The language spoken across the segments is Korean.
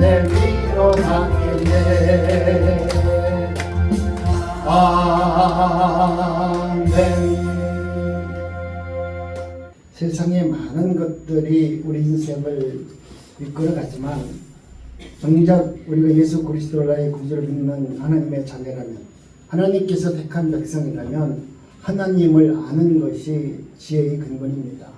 내 위로 받겠네. 아멘. 세상의 많은 것들이 우리 인생을 이끌어가지만 정작 우리가 예수 그리스도의 구주를 믿는 하나님의 자녀라면, 하나님께서 택한 백성이라면 하나님을 아는 것이 지혜의 근본입니다.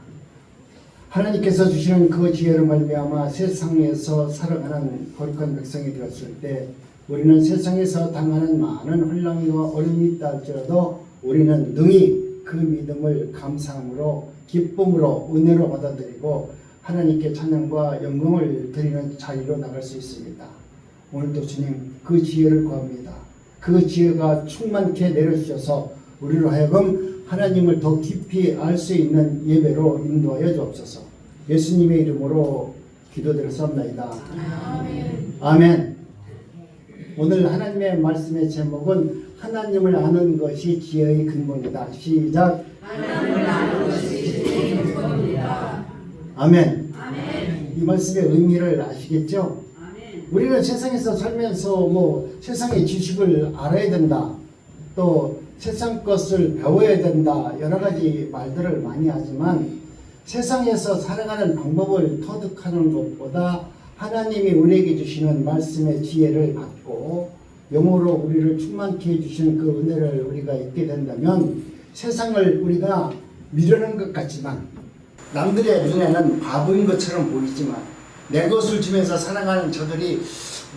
하나님께서 주시는 그 지혜로 말미암아 세상에서 살아가는 거룩한 백성이 되었을 때 우리는 세상에서 당하는 많은 혼란과 어려움이 있다 할지라도 우리는 능히 그 믿음을 감사함으로 기쁨으로 은혜로 받아들이고 하나님께 찬양과 영광을 드리는 자리로 나갈 수 있습니다. 오늘도 주님 그 지혜를 구합니다. 그 지혜가 충만케 내려주셔서 우리로 하여금 하나님을 더 깊이 알 수 있는 예배로 인도하여 주옵소서. 예수님의 이름으로 기도드렸사옵나이다. 아멘. 아멘. 오늘 하나님의 말씀의 제목은 하나님을 아는 것이 지혜의 근본이다. 시작. 하나님을 아는 것이 지혜의 근본이다. 아멘. 아멘. 이 말씀의 의미를 아시겠죠? 아멘. 우리는 세상에서 살면서 세상의 지식을 알아야 된다, 또 세상 것을 배워야 된다, 여러 가지 말들을 많이 하지만 세상에서 살아가는 방법을 터득하는 것보다 하나님이 우리에게 주시는 말씀의 지혜를 받고 영으로 우리를 충만케 해주시는 그 은혜를 우리가 잊게 된다면 세상을 우리가 미루는 것 같지만, 남들의 눈에는 바보인 것처럼 보이지만 내 것을 주면서 살아가는 저들이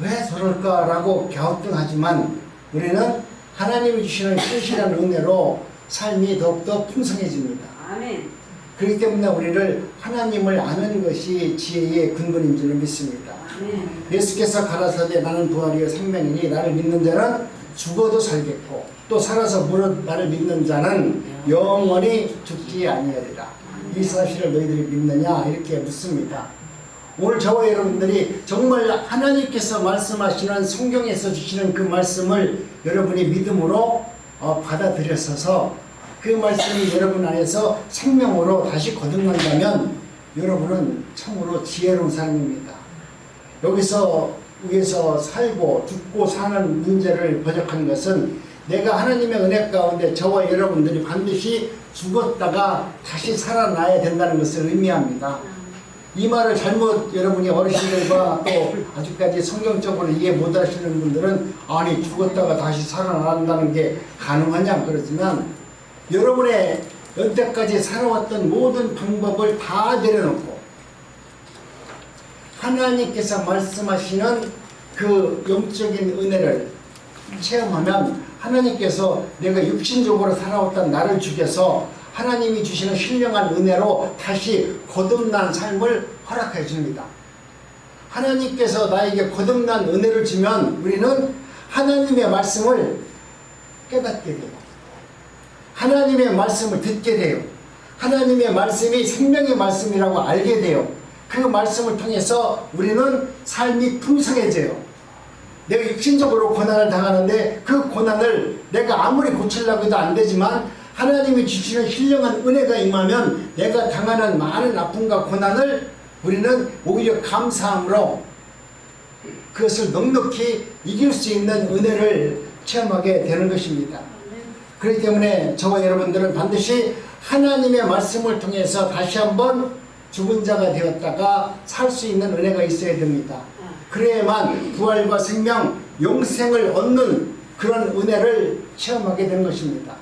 왜 저럴까라고 갸우뚱하지만 우리는 하나님이 주시는 신실한 은혜로 삶이 더욱더 풍성해집니다. 아멘. 그렇기 때문에 우리를 하나님을 아는 것이 지혜의 근본인 줄 믿습니다. 아멘. 예수께서 가라사대 나는 부활이요 생명이니 나를 믿는 자는 죽어도 살겠고 또 살아서 무릇 나를 믿는 자는 영원히 죽지 아니하리라. 이 사실을 너희들이 믿느냐 이렇게 묻습니다. 오늘 저와 여러분들이 정말 하나님께서 말씀하시는 성경에서 주시는 그 말씀을 여러분이 믿음으로 받아들였어서 그 말씀이 여러분 안에서 생명으로 다시 거듭난다면 여러분은 참으로 지혜로운 삶입니다. 여기서 위에서 살고 죽고 사는 문제를 번역한 것은 내가 하나님의 은혜 가운데 저와 여러분들이 반드시 죽었다가 다시 살아나야 된다는 것을 의미합니다. 이 말을 잘못 여러분이 어르신들과 또 아직까지 성경적으로 이해 못하시는 분들은 아니 죽었다가 다시 살아난다는 게 가능하냐 그러지만, 여러분의 여태까지 살아왔던 모든 방법을 다 내려놓고 하나님께서 말씀하시는 그 영적인 은혜를 체험하면 하나님께서 내가 육신적으로 살아왔던 나를 죽여서 하나님이 주시는 신령한 은혜로 다시 거듭난 삶을 허락해 줍니다. 하나님께서 나에게 거듭난 은혜를 주면 우리는 하나님의 말씀을 깨닫게 돼요. 하나님의 말씀을 듣게 돼요. 하나님의 말씀이 생명의 말씀이라고 알게 돼요. 그 말씀을 통해서 우리는 삶이 풍성해져요. 내가 육신적으로 고난을 당하는데 그 고난을 내가 아무리 고치려고 해도 안 되지만 하나님이 주시는 신령한 은혜가 임하면 내가 당하는 많은 아픔과 고난을 우리는 오히려 감사함으로 그것을 넉넉히 이길 수 있는 은혜를 체험하게 되는 것입니다. 그렇기 때문에 저와 여러분들은 반드시 하나님의 말씀을 통해서 다시 한번 죽은 자가 되었다가 살 수 있는 은혜가 있어야 됩니다. 그래야만 부활과 생명, 영생을 얻는 그런 은혜를 체험하게 되는 것입니다.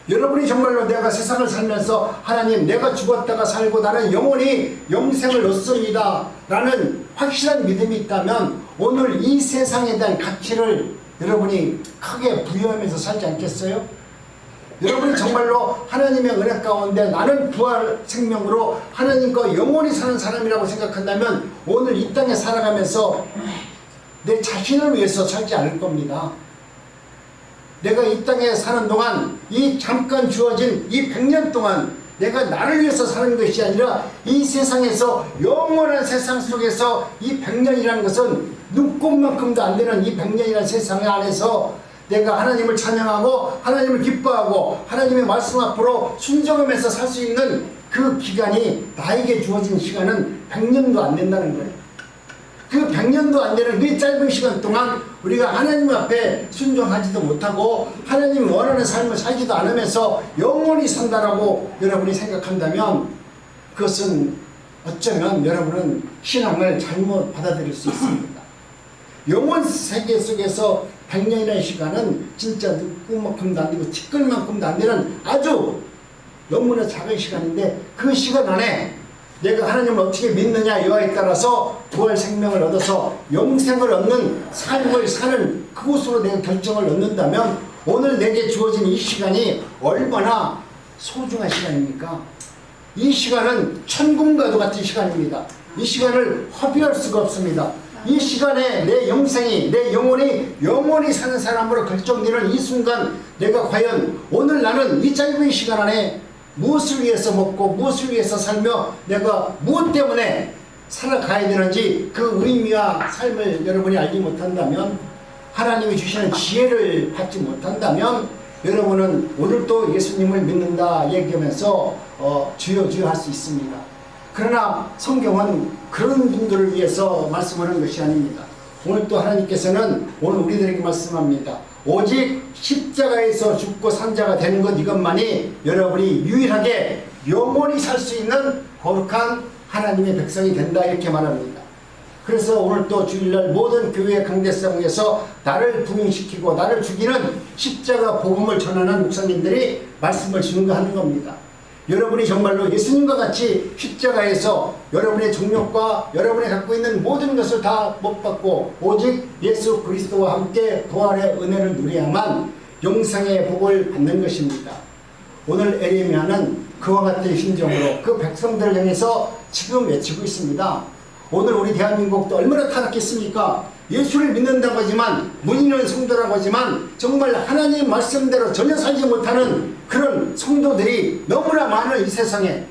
여러분이 정말로 내가 세상을 살면서 하나님 내가 죽었다가 살고 나는 영원히 영생을 얻습니다 라는 확실한 믿음이 있다면 오늘 이 세상에 대한 가치를 여러분이 크게 부여하면서 살지 않겠어요? 여러분이 정말로 하나님의 은혜 가운데 나는 부활 생명으로 하나님과 영원히 사는 사람이라고 생각한다면 오늘 이 땅에 살아가면서 내 자신을 위해서 살지 않을 겁니다. 내가 이 땅에 사는 동안 이 잠깐 주어진 이 100년 동안 내가 나를 위해서 사는 것이 아니라 이 세상에서 영원한 세상 속에서 이 100년이라는 것은 눈꼽만큼도 안 되는 이 100년이라는 세상 안에서 내가 하나님을 찬양하고 하나님을 기뻐하고 하나님의 말씀 앞으로 순종하면서 살 수 있는 그 기간이 나에게 주어진 시간은 100년도 안 된다는 거예요. 그 100년도 안 되는 그 짧은 시간 동안 우리가 하나님 앞에 순종하지도 못하고 하나님이 원하는 삶을 살지도 않으면서 영원히 산다라고 여러분이 생각한다면 그것은 어쩌면 여러분은 신앙을 잘못 받아들일 수 있습니다. 영원 세계 속에서 100년이라는 시간은 진짜 꿈만큼도 안 되고 티끌만큼도 안 되는 아주 너무나 작은 시간인데 그 시간 안에 내가 하나님을 어떻게 믿느냐 이와에 따라서 부활 생명을 얻어서 영생을 얻는 삶을 사는 그곳으로 내가 결정을 얻는다면 오늘 내게 주어진 이 시간이 얼마나 소중한 시간입니까? 이 시간은 천국과도 같은 시간입니다. 이 시간을 허비할 수가 없습니다. 이 시간에 내 영생이 내 영원히 사는 사람으로 결정되는 이 순간 내가 과연 오늘 나는 이 짧은 시간 안에 무엇을 위해서 먹고 무엇을 위해서 살며 내가 무엇 때문에 살아가야 되는지 그 의미와 삶을 여러분이 알지 못한다면 하나님이 주시는 지혜를 받지 못한다면 여러분은 오늘도 예수님을 믿는다 얘기하면서 주여 주여 할 수 있습니다. 그러나 성경은 그런 분들을 위해서 말씀하는 것이 아닙니다. 오늘 또 하나님께서는 오늘 우리들에게 말씀합니다. 오직 십자가에서 죽고 산 자가 되는 것 이것만이 여러분이 유일하게 영원히 살 수 있는 거룩한 하나님의 백성이 된다 이렇게 말합니다. 그래서 오늘 또 주일날 모든 교회 강대상에서 나를 부인시키고 나를 죽이는 십자가 복음을 전하는 목사님들이 말씀을 증거하는 겁니다. 여러분이 정말로 예수님과 같이 십자가에서 여러분의 정욕과 여러분이 갖고 있는 모든 것을 다 못 받고 오직 예수 그리스도와 함께 부활의 은혜를 누려야만 영생의 복을 받는 것입니다. 오늘 에레미야는 그와 같은 심정으로 그 백성들을 향해서 지금 외치고 있습니다. 오늘 우리 대한민국도 얼마나 타락했습니까? 예수를 믿는다고 하지만 문의는 성도라고 하지만 정말 하나님 말씀대로 전혀 살지 못하는 그런 성도들이 너무나 많은 이 세상에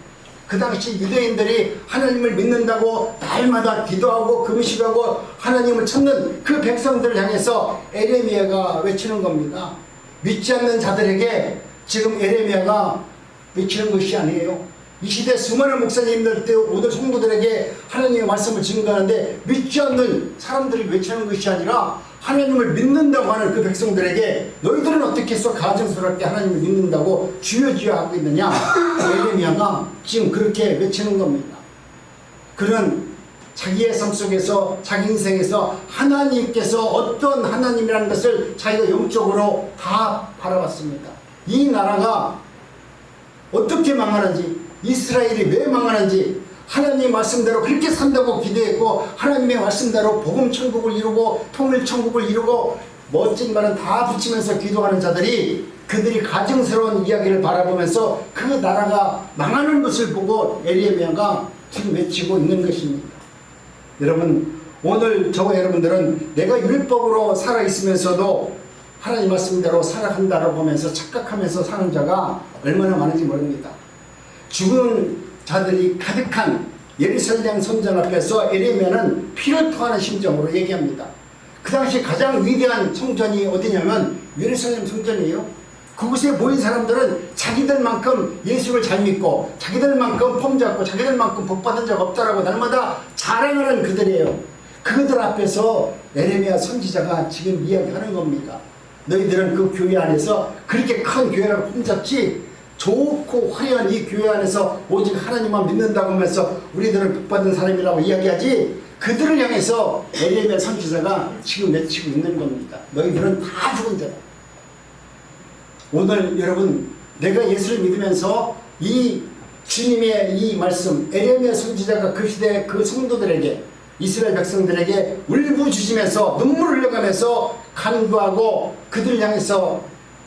그 당시 유대인들이 하나님을 믿는다고 날마다 기도하고 금식하고 하나님을 찾는 그 백성들을 향해서 에레미야가 외치는 겁니다. 믿지 않는 자들에게 지금 에레미야가 외치는 것이 아니에요. 이 시대 수많은 목사님들 때 오늘 성도들에게 하나님의 말씀을 증거하는데 믿지 않는 사람들이 외치는 것이 아니라 하나님을 믿는다고 하는 그 백성들에게 너희들은 어떻게 해서 가증스럽게 하나님을 믿는다고 주여 주여 하고 있느냐. 에레미야가 지금 그렇게 외치는 겁니다. 그는 자기의 삶 속에서 자기 인생에서 하나님께서 어떤 하나님이라는 것을 자기가 영적으로 다 바라봤습니다. 이 나라가 어떻게 망하는지 이스라엘이 왜 망하는지 하나님 말씀대로 그렇게 산다고 기도했고 하나님의 말씀대로 복음 천국을 이루고 통일 천국을 이루고 멋진 말은 다 붙이면서 기도하는 자들이 그들이 가증스러운 이야기를 바라보면서 그 나라가 망하는 것을 보고 에레미야가 지금 외치고 있는 것입니다. 여러분 오늘 저와 여러분들은 내가 율법으로 살아있으면서도 하나님 말씀대로 살아간다고 보면서 착각하면서 사는 자가 얼마나 많은지 모릅니다. 죽은 자들이 가득한 예루살렘 성전 앞에서 에레미야는 피를 토하는 심정으로 얘기합니다. 그 당시 가장 위대한 성전이 어디냐면 예루살렘 성전이에요. 그곳에 모인 사람들은 자기들만큼 예수를 잘 믿고 자기들만큼 폼 잡고 자기들만큼 복 받은 적 없다라고 날마다 자랑하는 그들이에요. 그들 앞에서 에레미야 선지자가 지금 이야기하는 겁니다. 너희들은 그 교회 안에서 그렇게 큰 교회라고 폼 잡지 좋고 화려한 이 교회 안에서 오직 하나님만 믿는다고 하면서 우리들은 복받은 사람이라고 이야기하지 그들을 향해서 에레미야 선지자가 지금 외치고 있는 겁니다. 너희들은 다 죽은 자다. 오늘 여러분 내가 예수를 믿으면서 이 주님의 이 말씀 에레미야 선지자가 그 시대 그 성도들에게 이스라엘 백성들에게 울부짖으면서 눈물을 흘려가면서 간구하고 그들을 향해서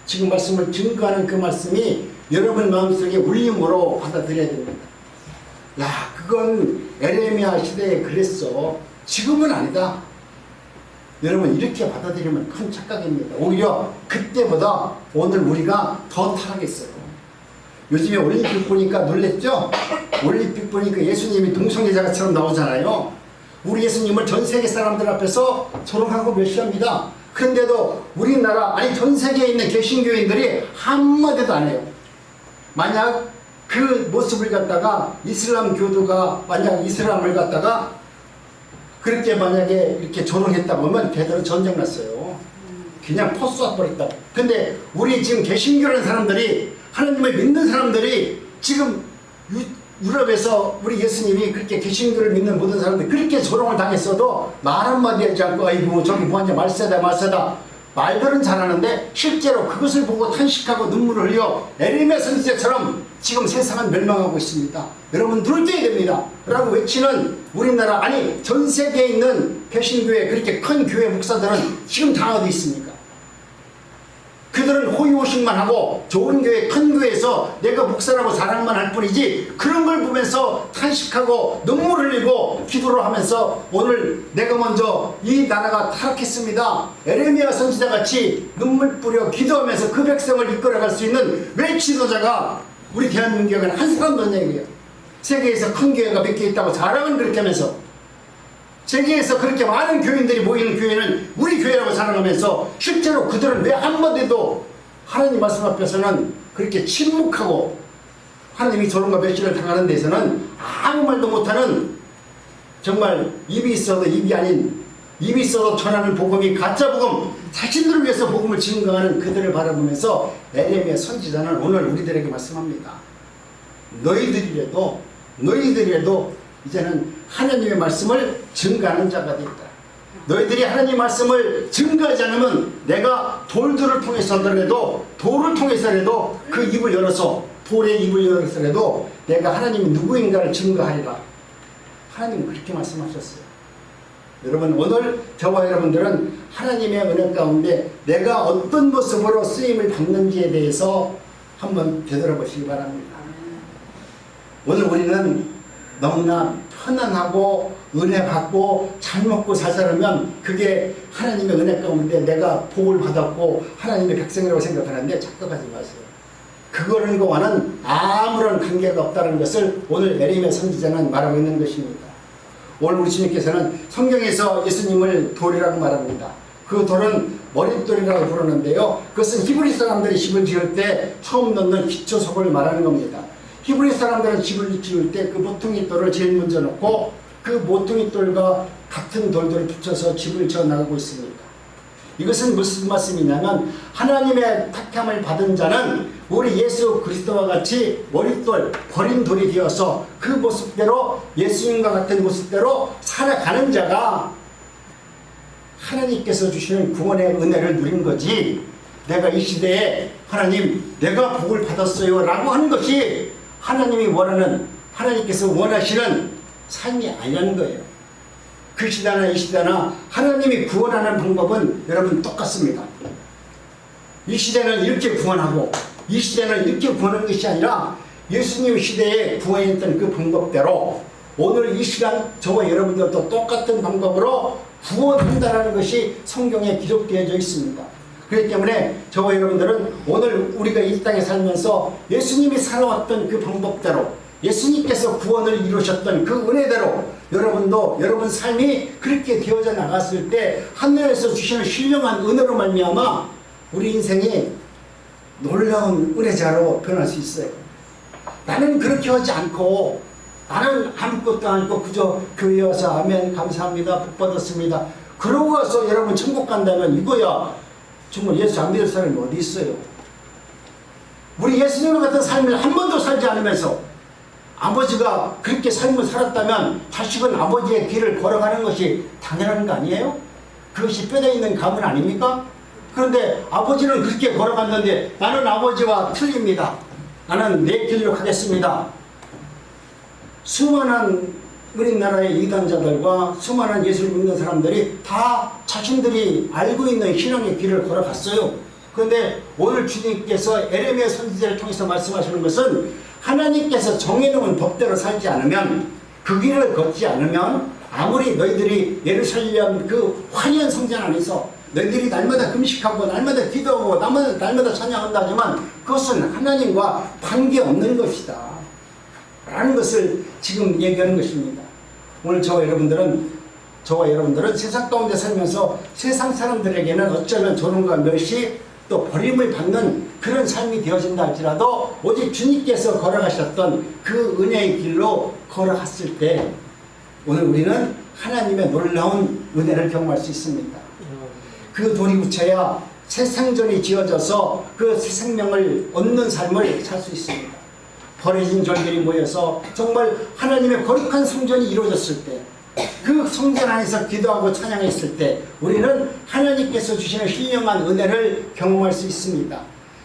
지금 말씀을 증거하는 그 말씀이 여러분 마음속에 울림으로 받아들여야 됩니다. 야, 그건 에레미야 시대에 그랬어. 지금은 아니다. 여러분 이렇게 받아들이면 큰 착각입니다. 오히려 그때보다 오늘 우리가 더 타락했어요. 요즘에 올림픽 보니까 놀랬죠? 올림픽 보니까 예수님이 동성애자처럼 나오잖아요. 우리 예수님을 전 세계 사람들 앞에서 조롱하고 멸시합니다. 그런데도 우리나라 아니 전 세계에 있는 개신교인들이 한마디도 안 해요. 만약 그 모습을 갖다가 이슬람 교도가 만약 이슬람을 갖다가 그렇게 만약에 이렇게 조롱했다고 하면 대대로 전쟁 났어요. 그냥 포 쏴버렸다. 근데 우리 지금 개신교라는 사람들이, 하나님을 믿는 사람들이 지금 유럽에서 우리 예수님이 그렇게 개신교를 믿는 모든 사람들이 그렇게 조롱을 당했어도 말 한마디 하지 않고 아이고 저기 뭐하냐 말세다 말들은 잘하는데 실제로 그것을 보고 탄식하고 눈물을 흘려 에레미야 선지자처럼 지금 세상은 멸망하고 있습니다. 여러분 눈을 떼야 됩니다 라고 외치는 우리나라, 아니 전 세계에 있는 개신교회 그렇게 큰 교회 목사들은 지금 다 어디 있습니까? 그들은 호의호식만 하고 좋은 교회, 큰 교회에서 내가 목사라고 자랑만 할 뿐이지, 그런 걸 보면서 탄식하고 눈물 흘리고 기도를 하면서 오늘 내가 먼저 이 나라가 타락했습니다, 에레미야 선지자같이 눈물 뿌려 기도하면서 그 백성을 이끌어갈 수 있는 왜 지도자가 우리 대한민국에는 한 사람도 없는 얘기예요. 세계에서 큰 교회가 몇 개 있다고 자랑은 그렇게 하면서, 세계에서 그렇게 많은 교인들이 모이는 교회는 우리 교회라고 자랑하면서 실제로 그들은 왜 한마디도 하나님 말씀 앞에서는 그렇게 침묵하고 하나님이 저런가 멸시를 당하는 데서는 아무 말도 못하는, 정말 입이 있어도 입이 아닌, 입이 있어도 전하는 복음이 가짜 복음, 자신들을 위해서 복음을 증거하는 그들을 바라보면서 에레미야 선지자는 오늘 우리들에게 말씀합니다. 너희들이라도 이제는 하나님의 말씀을 증거하는 자가 되었다. 너희들이 하나님의 말씀을 증거하지 않으면 내가 돌들을 통해서라도, 돌을 통해서라도 그 입을 열어서, 돌의 입을 열어서라도 내가 하나님이 누구인가를 증거하리라. 하나님은 그렇게 말씀하셨어요. 여러분 오늘 저와 여러분들은 하나님의 은혜 가운데 내가 어떤 모습으로 쓰임을 받는지에 대해서 한번 되돌아보시기 바랍니다. 오늘 우리는 너무나 편안하고 은혜 받고 잘 먹고 잘 살면 그게 하나님의 은혜 가운데 내가 복을 받았고 하나님의 백성이라고 생각하는데 착각하지 마세요. 그거는 거와는 아무런 관계가 없다는 것을 오늘 에레미야 선지자는 말하고 있는 것입니다. 오늘 우리 주님께서는 성경에서 예수님을 돌이라고 말합니다. 그 돌은 머릿돌이라고 부르는데요, 그것은 히브리 사람들이 집을 지을 때 처음 넣는 기초석을 말하는 겁니다. 히브리 사람들은 집을 지을 때 그 모퉁이 돌을 제일 먼저 넣고 그 모퉁이 돌과 같은 돌들을 붙여서 집을 지어 나가고 있습니다. 이것은 무슨 말씀이냐면 하나님의 택함을 받은 자는 우리 예수 그리스도와 같이 머릿돌, 버린 돌이 되어서 그 모습대로, 예수님과 같은 모습대로 살아가는 자가 하나님께서 주시는 구원의 은혜를 누린 거지, 내가 이 시대에 하나님 내가 복을 받았어요 라고 하는 것이 하나님이 원하는, 하나님께서 원하시는 삶이 아니라는 거예요. 그 시대나 이 시대나 하나님이 구원하는 방법은 여러분 똑같습니다. 이 시대는 이렇게 구원하고 이 시대는 이렇게 구원하는 것이 아니라 예수님 시대에 구원했던 그 방법대로 오늘 이 시간 저와 여러분들도 똑같은 방법으로 구원한다는 것이 성경에 기록되어져 있습니다. 그렇기 때문에 저와 여러분들은 오늘 우리가 이 땅에 살면서 예수님이 살아왔던 그 방법대로, 예수님께서 구원을 이루셨던 그 은혜대로 여러분도 여러분 삶이 그렇게 되어져 나갔을 때 하늘에서 주시는 신령한 은혜로 말미암아 우리 인생이 놀라운 은혜자로 변할 수 있어요. 나는 그렇게 하지 않고, 나는 아무것도 아니고 그저 교회에 와서 아멘 감사합니다 복 받았습니다 그러고 와서 여러분 천국 간다면 이거야 정말 예수 안 믿을 사람이 어디 있어요? 우리 예수님 같은 삶을 한 번도 살지 않으면서 아버지가 그렇게 삶을 살았다면 자식은 아버지의 길을 걸어가는 것이 당연한 거 아니에요? 그것이 뼈대 있는 감은 아닙니까? 그런데 아버지는 그렇게 걸어갔는데 나는 아버지와 틀립니다. 나는 내 길로 가겠습니다. 수많은 우리나라의 이단자들과 수많은 예수를 믿는 사람들이 다 자신들이 알고 있는 신앙의 길을 걸어갔어요. 그런데 오늘 주님께서 에레미야 선지자를 통해서 말씀하시는 것은 하나님께서 정해놓은 법대로 살지 않으면, 그 길을 걷지 않으면, 아무리 너희들이 예루살렘 그 화려한 성전 안에서 너희들이 날마다 금식하고 날마다 기도하고 날마다 찬양한다 하지만 그것은 하나님과 관계없는 것이다 라는 것을 지금 얘기하는 것입니다. 오늘 저와 여러분들은 세상 가운데 살면서 세상 사람들에게는 어쩌면 조롱과 멸시 또 버림을 받는 그런 삶이 되어진다 할지라도 오직 주님께서 걸어가셨던 그 은혜의 길로 걸어갔을 때 오늘 우리는 하나님의 놀라운 은혜를 경험할 수 있습니다. 그 돌이 붙여야 새 생전이 지어져서 그 새 생명을 얻는 삶을 살 수 있습니다. 버려진 절들이 모여서 정말 하나님의 거룩한 성전이 이루어졌을 때, 그 성전 안에서 기도하고 찬양했을 때 우리는 하나님께서 주시는 신령한 은혜를 경험할 수 있습니다.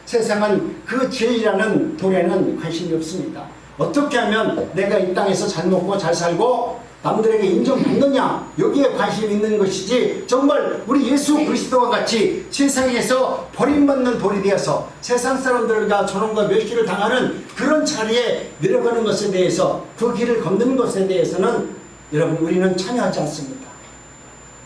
세상은 그 진리라는 돌에는 관심이 없습니다. 어떻게 하면 내가 이 땅에서 잘 먹고 잘 살고 남들에게 인정받느냐, 여기에 관심이 있는 것이지, 정말 우리 예수 그리스도와 같이 세상에서 버림받는 돌이 되어서 세상 사람들과 저런과 멸시를 당하는 그런 자리에 내려가는 것에 대해서, 그 길을 걷는 것에 대해서는 여러분 우리는 참여하지 않습니다.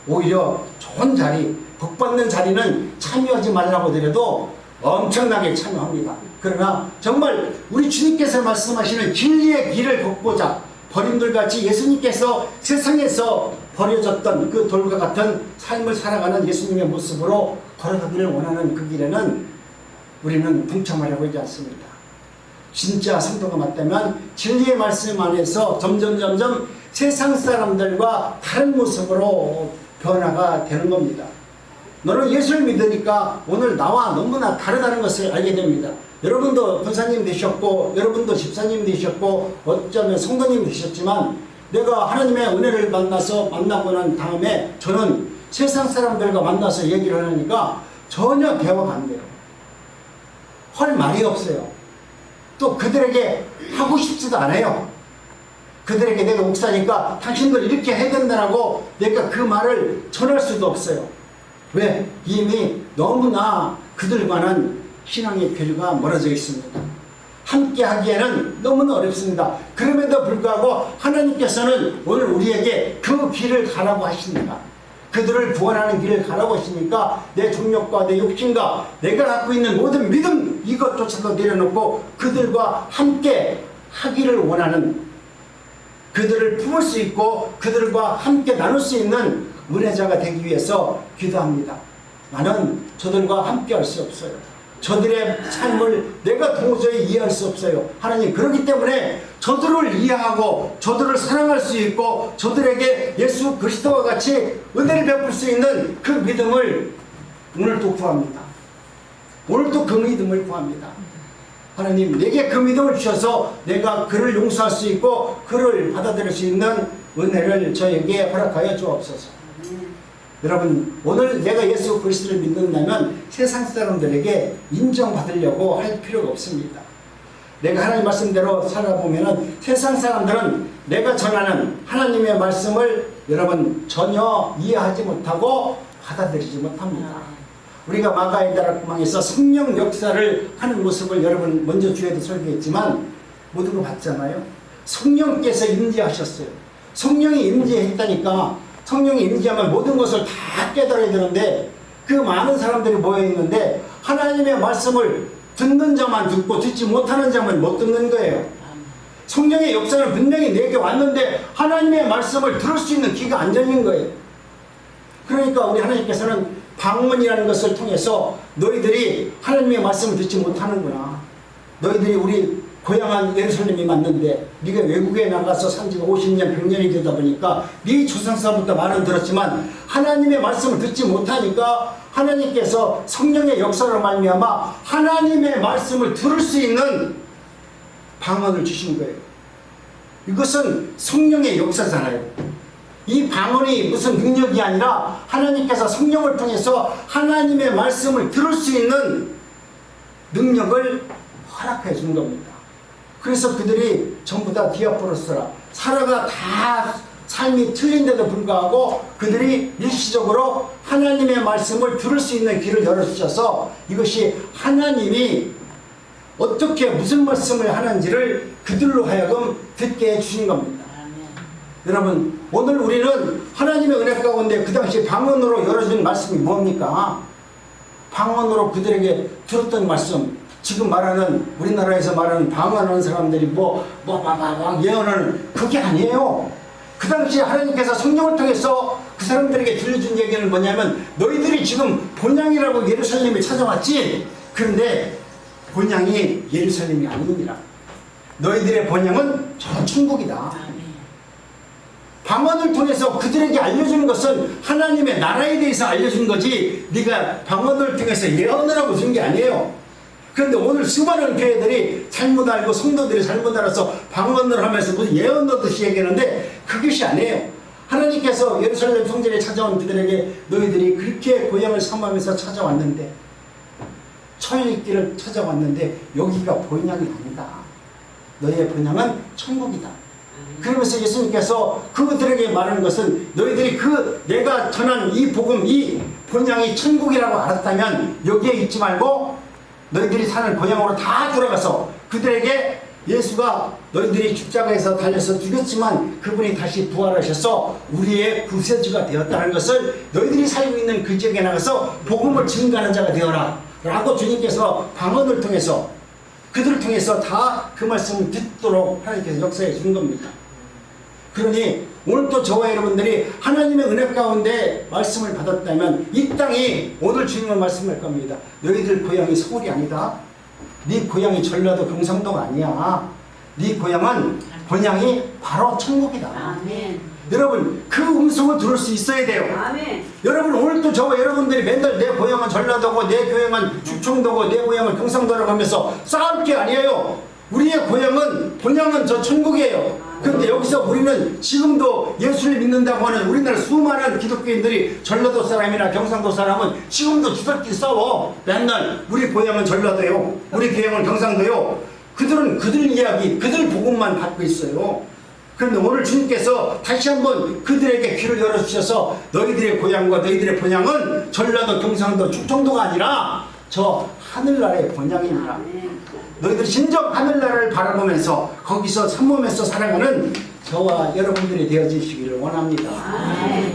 오히려 좋은 자리, 복받는 자리는 참여하지 말라고 드려도 엄청나게 참여합니다. 그러나 정말 우리 주님께서 말씀하시는 진리의 길을 걷고자 버림돌같이 예수님께서 세상에서 버려졌던 그 돌과 같은 삶을 살아가는 예수님의 모습으로 걸어가기를 원하는 그 길에는 우리는 동참하려고 하지 않습니다. 진짜 성도가 맞다면 진리의 말씀 안에서 점점 세상 사람들과 다른 모습으로 변화가 되는 겁니다. 너는 예수를 믿으니까 오늘 나와 너무나 다르다는 것을 알게 됩니다. 여러분도 권사님 되셨고, 여러분도 집사님 되셨고, 어쩌면 성도님 되셨지만, 내가 하나님의 은혜를 만나고 난 다음에 저는 세상 사람들과 만나서 얘기를 하니까 전혀 대화가 안 돼요. 할 말이 없어요. 또 그들에게 하고 싶지도 않아요. 그들에게 내가 목사니까 당신들 이렇게 해야 된다라고 내가 그 말을 전할 수도 없어요. 왜? 이미 너무나 그들과는 신앙의 교류가 멀어져 있습니다. 함께 하기에는 너무나 어렵습니다. 그럼에도 불구하고 하나님께서는 오늘 우리에게 그 길을 가라고 하십니다. 그들을 구원하는 길을 가라고 하시니까 내 정욕과 내 욕심과 내가 갖고 있는 모든 믿음, 이것조차도 내려놓고 그들과 함께 하기를 원하는, 그들을 품을 수 있고 그들과 함께 나눌 수 있는 은혜자가 되기 위해서 기도합니다. 나는 저들과 함께 할 수 없어요. 저들의 삶을 내가 도저히 이해할 수 없어요. 하나님, 그렇기 때문에 저들을 이해하고 저들을 사랑할 수 있고 저들에게 예수 그리스도와 같이 은혜를 베풀 수 있는 그 믿음을 오늘도 구합니다. 오늘도 그 믿음을 구합니다. 하나님, 내게 그 믿음을 주셔서 내가 그를 용서할 수 있고 그를 받아들일 수 있는 은혜를 저에게 허락하여 주옵소서. 여러분, 오늘 내가 예수 그리스도를 믿는다면 세상 사람들에게 인정받으려고 할 필요가 없습니다. 내가 하나님 말씀대로 살아보면 세상 사람들은 내가 전하는 하나님의 말씀을 여러분 전혀 이해하지 못하고 받아들이지 못합니다. 우리가 마가의 다락방에서 성령 역사를 하는 모습을 여러분 먼저 주에도 설교했지만 모두가 봤잖아요. 성령께서 임재하셨어요. 성령이 임재했다니까, 성령이 임재하면 모든 것을 다 깨달아야 되는데 그 많은 사람들이 모여있는데 하나님의 말씀을 듣는 자만 듣고 듣지 못하는 자만 못 듣는 거예요. 성령의 역사는 분명히 내게 왔는데 하나님의 말씀을 들을 수 있는 귀가 안 열린 거예요. 그러니까 우리 하나님께서는 방문이라는 것을 통해서 너희들이 하나님의 말씀을 듣지 못하는구나. 너희들이 우리 고향은 예루살렘이 맞는데 네가 외국에 나가서 산 지가 50년, 100년이 되다 보니까 네 조상사부터 말은 들었지만 하나님의 말씀을 듣지 못하니까 하나님께서 성령의 역사로 말미암아 하나님의 말씀을 들을 수 있는 방언을 주신 거예요. 이것은 성령의 역사잖아요. 이 방언이 무슨 능력이 아니라 하나님께서 성령을 통해서 하나님의 말씀을 들을 수 있는 능력을 허락해 준 겁니다. 그래서 그들이 전부 다 디아포로스라, 사라가 다 삶이 틀린데도 불구하고 그들이 일시적으로 하나님의 말씀을 들을 수 있는 길을 열어주셔서 이것이 하나님이 어떻게 무슨 말씀을 하는지를 그들로 하여금 듣게 해주신 겁니다. 여러분, 오늘 우리는 하나님의 은혜 가운데 그 당시 방언으로 열어준 말씀이 뭡니까? 방언으로 그들에게 들었던 말씀, 지금 말하는 우리나라에서 말하는 방언하는 사람들이 예언하는 그게 아니에요. 그 당시에 하나님께서 성령을 통해서 그 사람들에게 들려준 얘기는 뭐냐면 너희들이 지금 본향이라고 예루살렘에 찾아왔지. 그런데 본향이 예루살렘이 아니니라. 너희들의 본향은 저 천국이다. 방언을 통해서 그들에게 알려주는 것은 하나님의 나라에 대해서 알려준 거지 네가 방언을 통해서 예언을 하고 준 게 아니에요. 그런데 오늘 수많은 교회들이 잘못 알고 성도들이 잘못 알아서 방언을 하면서 무슨 예언 하듯이 얘기하는데 그것이 아니에요. 하나님께서 예루살렘 성전에 찾아온 그들에게 너희들이 그렇게 고향을 삼으면서 찾아왔는데 처일길을 찾아왔는데 여기가 본향이 아니다. 너희의 본향은 천국이다. 그러면서 예수님께서 그들에게 말하는 것은 너희들이 내가 전한 이 복음, 이 본향이 천국이라고 알았다면 여기에 있지 말고 너희들이 사는 본향으로 다 돌아가서 그들에게 예수가 너희들이 십자가에서 달려서 죽였지만 그분이 다시 부활하셔서 우리의 구세주가 되었다는 것을 너희들이 살고 있는 그 지역에 나가서 복음을 증거하는 자가 되어라 라고 주님께서 방언을 통해서 그들을 통해서 다 그 말씀을 듣도록 하나님께서 역사해 준 겁니다. 그러니 오늘 또 저와 여러분들이 하나님의 은혜 가운데 말씀을 받았다면 이 땅이 오늘 주님은 말씀할 겁니다. 너희들 고향이 서울이 아니다. 네 고향이 전라도 경상도가 아니야. 네 고향은 본향이 바로 천국이다. 아멘. 여러분 그 음성을 들을 수 있어야 돼요. 아멘. 여러분 오늘 또 저와 여러분들이 맨날 내 고향은 전라도고 내 고향은 충청도고 내 고향은 경상도라고 하면서 싸울 게 아니에요. 우리의 본향은 저 천국이에요. 그런데 여기서 우리는 지금도 예수를 믿는다고 하는 우리나라 수많은 기독교인들이 전라도 사람이나 경상도 사람은 지금도 주저끼리 싸워. 맨날 우리 고향은 전라도요, 우리 고향은 경상도요. 그들은 그들 이야기, 그들 복음만 받고 있어요. 그런데 오늘 주님께서 다시 한번 그들에게 귀를 열어주셔서 너희들의 고향과 너희들의 본향은 전라도, 경상도, 충청도가 아니라 저 하늘나라의 본향입니다. 너희들이 진정 하늘나라를 바라보면서 거기서 삼으면서 살아가는 저와 여러분들이 되어주시기를 원합니다.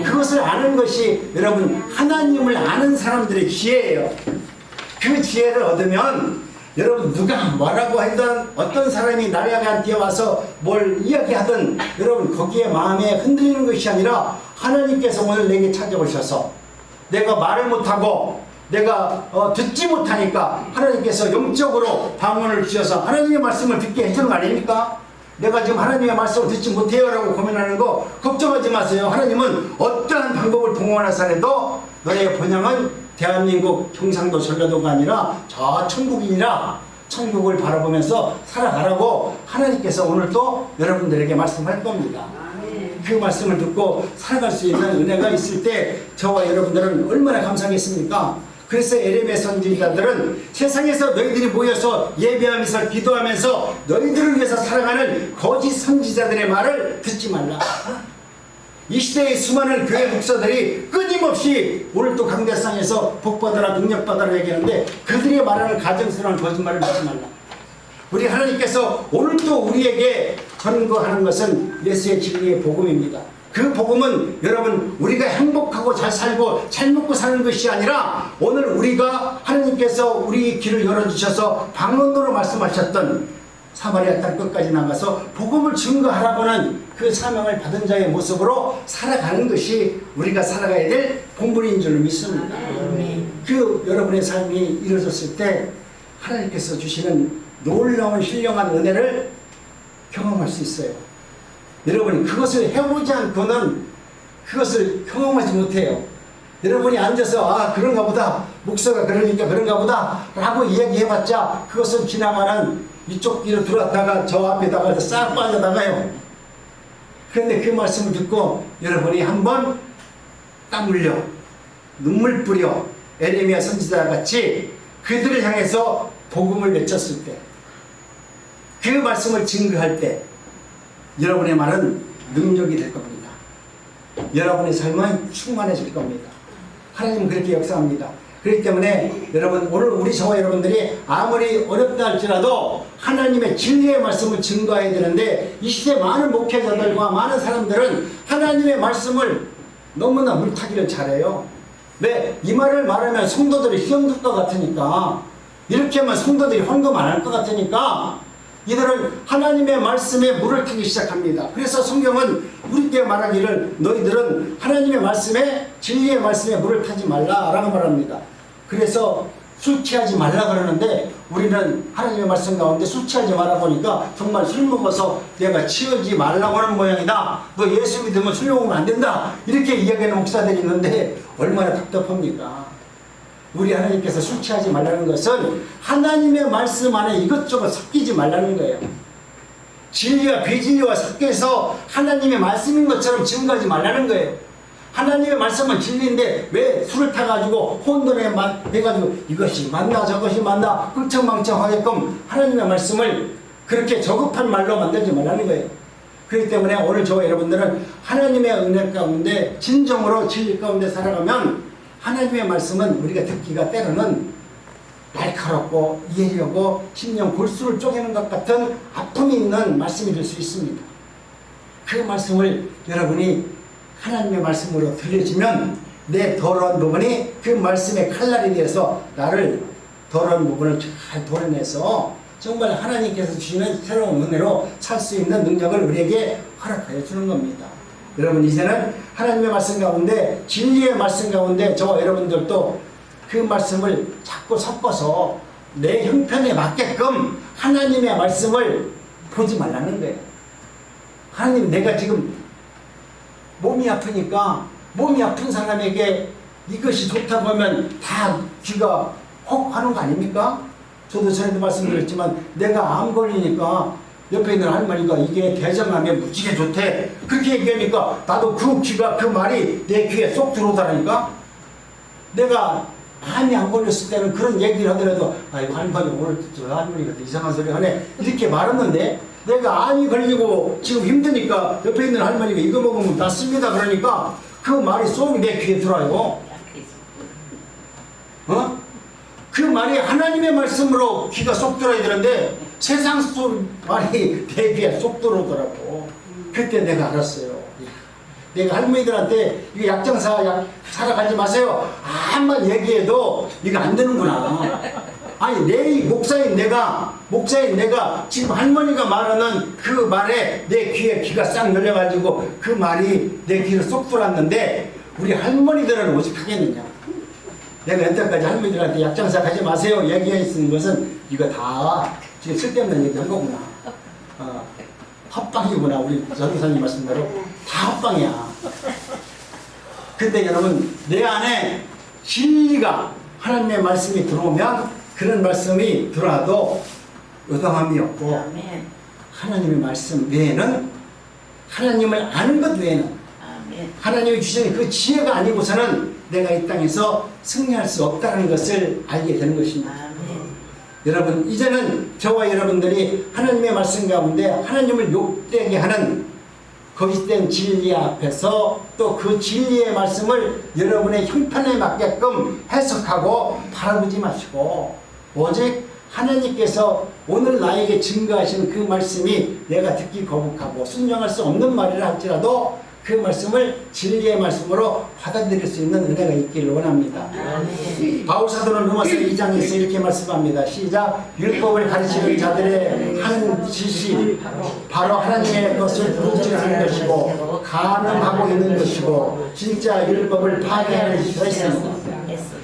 그것을 아는 것이 여러분 하나님을 아는 사람들의 지혜예요. 그 지혜를 얻으면 여러분 누가 뭐라고 하든 어떤 사람이 나라한테 와서 뭘 이야기하든 여러분 거기에 마음에 흔들리는 것이 아니라 하나님께서 오늘 내게 찾아오셔서 내가 말을 못하고 내가 듣지 못하니까 하나님께서 영적으로 방언을 주셔서 하나님의 말씀을 듣게 해주는 거 아닙니까? 내가 지금 하나님의 말씀을 듣지 못해요 라고 고민하는 거 걱정하지 마세요. 하나님은 어떠한 방법을 동원해서 해도 너의 본향은 대한민국 경상도 전라도가 아니라 저 천국이니라 천국을 바라보면서 살아가라고 하나님께서 오늘 또 여러분들에게 말씀할 겁니다. 그 말씀을 듣고 살아갈 수 있는 은혜가 있을 때 저와 여러분들은 얼마나 감사하겠습니까? 그래서 에레미야 선지자들은 세상에서 너희들이 모여서 예배하면서 기도하면서 너희들을 위해서 살아가는 거짓 선지자들의 말을 듣지 말라. 이 시대의 수많은 교회 목사들이 끊임없이 오늘 또 강대상에서 복받아라 능력받아라 얘기하는데 그들이 말하는 가정스러운 거짓말을 믿지 말라. 우리 하나님께서 오늘 또 우리에게 전거하는 것은 예수의 진리의 복음입니다. 그 복음은 여러분 우리가 행복하고 잘 살고 잘 먹고 사는 것이 아니라 오늘 우리가 하나님께서 우리 길을 열어주셔서 방언으로 말씀하셨던 사마리아 땅 끝까지 나가서 복음을 증거하라고는 그 사명을 받은 자의 모습으로 살아가는 것이 우리가 살아가야 될 본분인 줄로 믿습니다. 그 여러분의 삶이 이루어졌을 때 하나님께서 주시는 놀라운 신령한 은혜를 경험할 수 있어요. 여러분 그것을 해보지 않고는 그것을 경험하지 못해요. 여러분이 앉아서 그런가 보다 목사가 그러니까 그런가 보다 라고 이야기해봤자 그것은 지나가는 이쪽 길로 들어왔다가 저 앞에다가 싹 빠져나가요. 그런데 그 말씀을 듣고 여러분이 한번 땀 흘려 눈물 뿌려 에레미야 선지자 같이 그들을 향해서 복음을 외쳤을 때 그 말씀을 증거할 때 여러분의 말은 능력이 될 겁니다. 여러분의 삶은 충만해질 겁니다. 하나님은 그렇게 역사합니다. 그렇기 때문에 여러분 오늘 저와 여러분들이 아무리 어렵다 할지라도 하나님의 진리의 말씀을 증거해야 되는데 이 시대 많은 목회자들과 많은 사람들은 하나님의 말씀을 너무나 물타기를 잘해요. 왜? 이 말을 말하면 성도들이 시험들 것 같으니까 이렇게 하면 성도들이 헌금 안 할 것 같으니까 이들은 하나님의 말씀에 물을 타기 시작합니다. 그래서 성경은 우리께 말하기를 너희들은 하나님의 말씀에 진리의 말씀에 물을 타지 말라라고 말합니다. 그래서 술 취하지 말라 그러는데 우리는 하나님의 말씀 가운데 술 취하지 말라 보니까 정말 술 먹어서 내가 취하지 말라고 하는 모양이다. 너 예수 믿으면 술 먹으면 안 된다. 이렇게 이야기하는 목사들이 있는데 얼마나 답답합니까? 우리 하나님께서 술 취하지 말라는 것은 하나님의 말씀 안에 이것저것 섞이지 말라는 거예요. 진리와 비진리와 섞여서 하나님의 말씀인 것처럼 증거하지 말라는 거예요. 하나님의 말씀은 진리인데 왜 술을 타가지고 혼돈에 해가지고 이것이 맞나 저것이 맞나 흥청망청하게끔 하나님의 말씀을 그렇게 저급한 말로 만들지 말라는 거예요. 그렇기 때문에 오늘 저와 여러분들은 하나님의 은혜 가운데 진정으로 진리 가운데 살아가면 하나님의 말씀은 우리가 듣기가 때로는 날카롭고 이해하고 심령 골수를 쪼개는 것 같은 아픔이 있는 말씀이 될 수 있습니다. 그 말씀을 여러분이 하나님의 말씀으로 들려지면 내 더러운 부분이 그 말씀의 칼날이 되어서 나를 더러운 부분을 잘 도려내서 정말 하나님께서 주시는 새로운 은혜로 살 수 있는 능력을 우리에게 허락하여 주는 겁니다. 여러분 이제는 하나님의 말씀 가운데 진리의 말씀 가운데 저와 여러분들도 그 말씀을 자꾸 섞어서 내 형편에 맞게끔 하나님의 말씀을 보지 말라는 거예요. 하나님 내가 지금 몸이 아프니까 몸이 아픈 사람에게 이것이 좋다고 하면 다 귀가 혹 하는 거 아닙니까? 저도 전에도 말씀드렸지만 내가 암 걸리니까 옆에 있는 할머니가 이게 대장암에 무지개 좋대 그렇게 얘기하니까 나도 그 귀가 그 말이 내 귀에 쏙 들어오다니까. 내가 암이 안 걸렸을 때는 그런 얘기를 하더라도 아이고 할머니 오늘 저 할머니가 이상한 소리 하네 이렇게 말했는데 내가 암이 걸리고 지금 힘드니까 옆에 있는 할머니가 이거 먹으면 낫습니다 그러니까 그 말이 쏙 내 귀에 들어와요. 그 말이 하나님의 말씀으로 귀가 쏙 들어야 되는데 세상 속 말이 내 귀에 쏙 들어오더라고. 그때 내가 알았어요. 내가 할머니들한테 이거 약장사 사러 가지 마세요 암만 얘기해도 이거 안 되는구나. 아니 내 목사인 내가 지금 할머니가 말하는 그 말에 내 귀에 귀가 싹 열려가지고 그 말이 내 귀를 쏙 들어왔는데 우리 할머니들은 오직 하겠느냐. 내가 여태까지 할머니들한테 약장사 가지 마세요 얘기했는 것은 이거 다 지금 쓸데없는 얘기 한 거구나. 헛방이구나. 우리 전도사님 말씀대로 다 헛방이야. 근데 여러분 내 안에 진리가 하나님의 말씀이 들어오면 그런 말씀이 들어와도 의당함이 없고 하나님의 말씀 외에는 하나님을 아는 것 외에는 하나님이 주신 그 지혜가 아니고서는 내가 이 땅에서 승리할 수 없다는 것을 알게 되는 것입니다. 여러분 이제는 저와 여러분들이 하나님의 말씀 가운데 하나님을 욕되게 하는 거짓된 진리 앞에서 또 그 진리의 말씀을 여러분의 형편에 맞게끔 해석하고 바라보지 마시고 오직 하나님께서 오늘 나에게 증거하신 그 말씀이 내가 듣기 거북하고 순종할 수 없는 말이라 할지라도 그 말씀을 진리의 말씀으로 받아들일 수 있는 은혜가 있기를 원합니다. 바울 사도는 로마서 2장에서 이렇게 말씀합니다. 시작. 율법을 가르치는 자들의 한 짓이 바로 하나님의 것을 부르짖는 것이고 간음하고 있는 것이고 진짜 율법을 파괴하는 것이었습니다.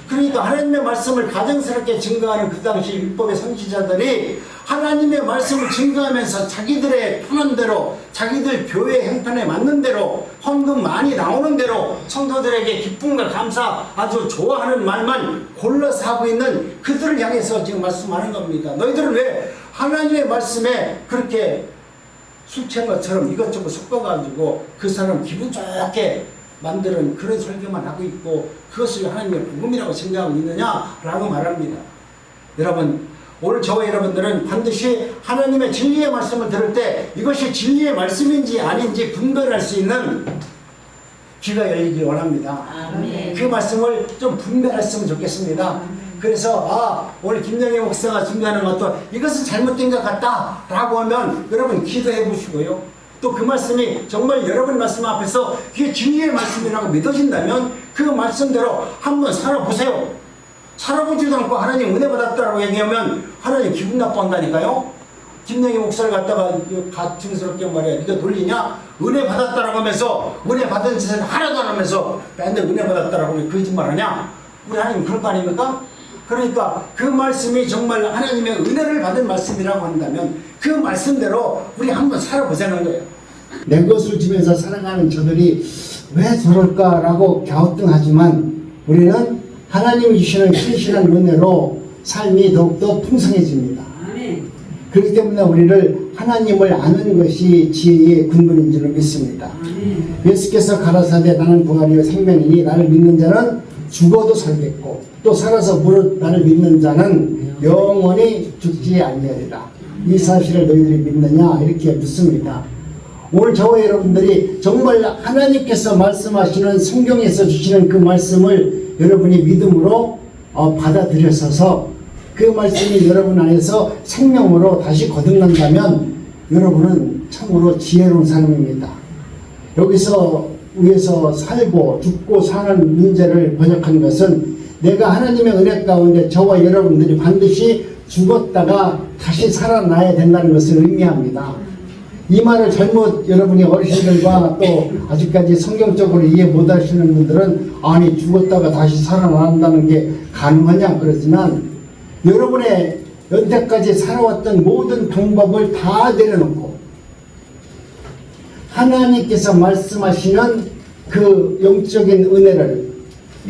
그러니까 하나님의 말씀을 가정스럽게 증거하는 그 당시 율법의 선지자들이 하나님의 말씀을 증거하면서 자기들의 편한 대로 자기들 교회 형편에 맞는 대로 헌금 많이 나오는 대로 성도들에게 기쁨과 감사 아주 좋아하는 말만 골라서 하고 있는 그들을 향해서 지금 말씀하는 겁니다. 너희들은 왜 하나님의 말씀에 그렇게 술 취한 것처럼 이것저것 섞어가지고 그 사람 기분 좋게 만드는 그런 설교만 하고 있고 그것을 하나님의 복음이라고 생각하고 있느냐라고 말합니다. 여러분 오늘 저와 여러분들은 반드시 하나님의 진리의 말씀을 들을 때 이것이 진리의 말씀인지 아닌지 분별할 수 있는 귀가 열리기 원합니다. 그 말씀을 좀 분별했으면 좋겠습니다. 그래서 오늘 김영애 목사가 준비하는 것도 이것은 잘못된 것 같다 라고 하면 여러분 기도해 보시고요. 또 그 말씀이 정말 여러분 말씀 앞에서 그게 진리의 말씀이라고 믿어진다면 그 말씀대로 한번 살아보세요. 살아보지도 않고 하나님 은혜 받았다라고 얘기하면 하나님 기분 나빠한다니까요. 김영희 목사를 갖다가 가증스럽게 말이야 이거 놀리냐? 은혜 받았다라고 하면서 은혜 받은 짓을 하나도 안 하면서 맨날 은혜 받았다라고 하면 거짓말하냐? 우리 하나님 그럴 거 아닙니까? 그러니까 그 말씀이 정말 하나님의 은혜를 받은 말씀이라고 한다면 그 말씀대로 우리 한번 살아보자는 거예요. 내 것을 지면서 살아가는 저들이 왜 저럴까라고 갸우뚱하지만 우리는 하나님이 주시는 신실한 은혜로 삶이 더욱더 풍성해집니다. 그렇기 때문에 우리를 하나님을 아는 것이 지혜의 근본인 줄로 믿습니다. 예수께서 가라사대 나는 부활이요 생명이니 나를 믿는 자는 죽어도 살겠고 또 살아서 무릇 나를 믿는 자는 영원히 죽지 아니하리라. 이 사실을 너희들이 믿느냐 이렇게 묻습니다. 오늘 저와 여러분들이 정말 하나님께서 말씀하시는 성경에서 주시는 그 말씀을 여러분이 믿음으로 받아들여서서 그 말씀이 여러분 안에서 생명으로 다시 거듭난다면 여러분은 참으로 지혜로운 사람입니다. 여기서 위에서 살고 죽고 사는 문제를 번역한 것은 내가 하나님의 은혜 가운데 저와 여러분들이 반드시 죽었다가 다시 살아나야 된다는 것을 의미합니다. 이 말을 잘못 여러분이 어르신들과 또 아직까지 성경적으로 이해 못하시는 분들은 아니 죽었다가 다시 살아난다는 게 가능하냐 그러지만 여러분의 여태까지 살아왔던 모든 방법을 다 내려놓고 하나님께서 말씀하시는 그 영적인 은혜를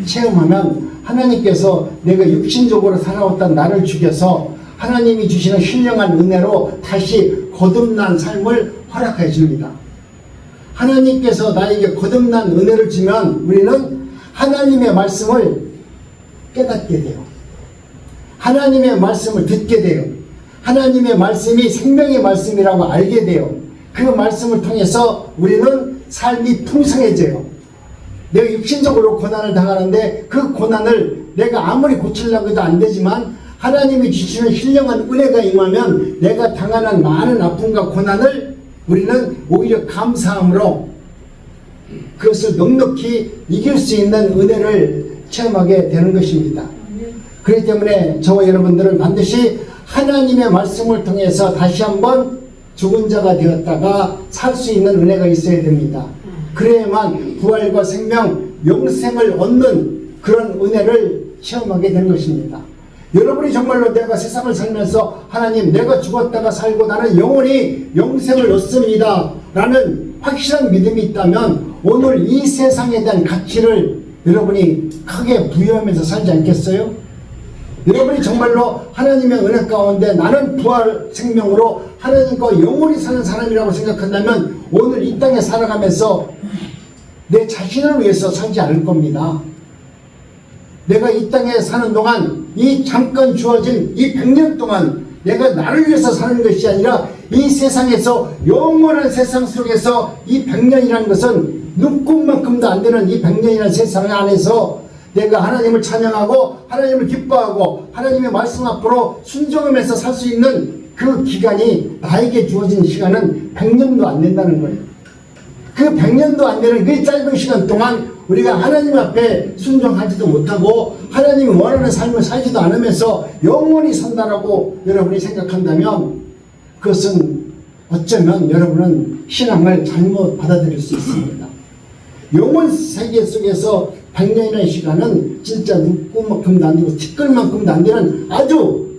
체험하면 하나님께서 내가 육신적으로 살아왔던 나를 죽여서 하나님이 주시는 신령한 은혜로 다시 거듭난 삶을 허락해 줍니다. 하나님께서 나에게 거듭난 은혜를 주면 우리는 하나님의 말씀을 깨닫게 돼요. 하나님의 말씀을 듣게 돼요. 하나님의 말씀이 생명의 말씀이라고 알게 돼요. 그 말씀을 통해서 우리는 삶이 풍성해져요. 내가 육신적으로 고난을 당하는데 그 고난을 내가 아무리 고치려고 해도 안 되지만 하나님이 주시는 신령한 은혜가 임하면 내가 당하는 많은 아픔과 고난을 우리는 오히려 감사함으로 그것을 넉넉히 이길 수 있는 은혜를 체험하게 되는 것입니다. 그렇기 때문에 저와 여러분들은 반드시 하나님의 말씀을 통해서 다시 한번 죽은 자가 되었다가 살 수 있는 은혜가 있어야 됩니다. 그래야만 부활과 생명, 영생을 얻는 그런 은혜를 체험하게 된 것입니다. 여러분이 정말로 내가 세상을 살면서 하나님 내가 죽었다가 살고 나는 영원히 영생을 얻습니다 라는 확실한 믿음이 있다면 오늘 이 세상에 대한 가치를 여러분이 크게 부여하면서 살지 않겠어요? 여러분이 정말로 하나님의 은혜 가운데 나는 부활 생명으로 하나님과 영원히 사는 사람이라고 생각한다면 오늘 이 땅에 살아가면서 내 자신을 위해서 살지 않을 겁니다. 내가 이 땅에 사는 동안 이 잠깐 주어진 이 100년 동안 내가 나를 위해서 사는 것이 아니라 이 세상에서 영원한 세상 속에서 이 100년이라는 것은 눈꼽만큼도 안 되는 이 100년이라는 세상 안에서 내가 하나님을 찬양하고 하나님을 기뻐하고 하나님의 말씀 앞으로 순종하면서 살 수 있는 그 기간이 나에게 주어진 시간은 100년도 안 된다는 거예요. 그 100년도 안 되는 그 짧은 시간 동안 우리가 하나님 앞에 순종하지도 못하고 하나님이 원하는 삶을 살지도 않으면서 영원히 산다라고 여러분이 생각한다면 그것은 어쩌면 여러분은 신앙을 잘못 받아들일 수 있습니다. 영원 세계 속에서 100년이라는 시간은 진짜 눈꼽만큼도 안 되고 티끌만큼도 안 되는 아주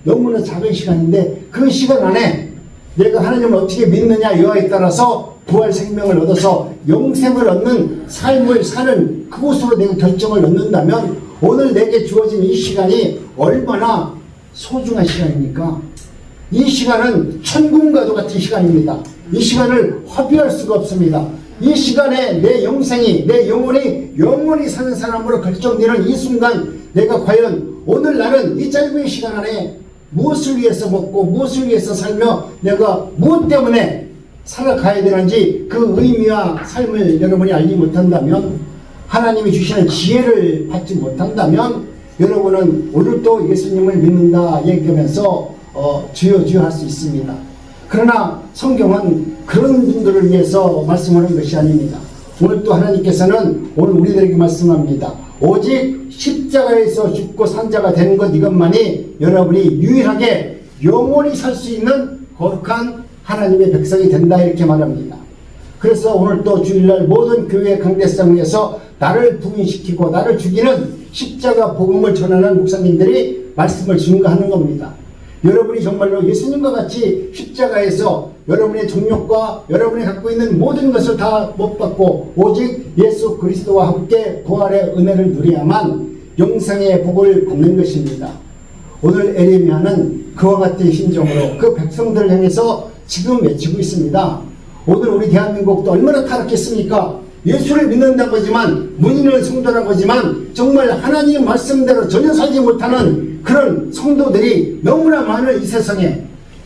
너무나 작은 시간인데 그 시간 안에 내가 하나님을 어떻게 믿느냐 여하에 따라서 부활 생명을 얻어서 영생을 얻는 삶을 사는 그곳으로 내가 결정을 얻는다면 오늘 내게 주어진 이 시간이 얼마나 소중한 시간입니까? 이 시간은 천국과도 같은 시간입니다. 이 시간을 허비할 수가 없습니다. 이 시간에 내 영생이 내 영원히 사는 사람으로 결정되는 이 순간 내가 과연 오늘 나는 이 짧은 시간 안에 무엇을 위해서 먹고 무엇을 위해서 살며 내가 무엇 때문에 살아가야 되는지 그 의미와 삶을 여러분이 알지 못한다면 하나님이 주시는 지혜를 받지 못한다면 여러분은 오늘도 예수님을 믿는다 얘기하면서 주여 주여 할 수 있습니다. 그러나 성경은 그런 분들을 위해서 말씀하는 것이 아닙니다. 오늘 또 하나님께서는 오늘 우리들에게 말씀합니다. 오직 십자가에서 죽고 산 자가 되는 것 이것만이 여러분이 유일하게 영원히 살 수 있는 거룩한 하나님의 백성이 된다 이렇게 말합니다. 그래서 오늘 또 주일날 모든 교회 강대상에서 나를 부인시키고 나를 죽이는 십자가 복음을 전하는 목사님들이 말씀을 증거하는 겁니다. 여러분이 정말로 예수님과 같이 십자가에서 여러분의 정욕과 여러분이 갖고 있는 모든 것을 다 못 받고 오직 예수 그리스도와 함께 부활의 은혜를 누려야만 영생의 복을 받는 것입니다. 오늘 에레미야는 그와 같은 심정으로 그 백성들을 향해서 지금 외치고 있습니다. 오늘 우리 대한민국도 얼마나 타락했습니까? 예수를 믿는다고 하지만 문의는 성도라고 하지만 정말 하나님 말씀대로 전혀 살지 못하는 그런 성도들이 너무나 많은 이 세상에,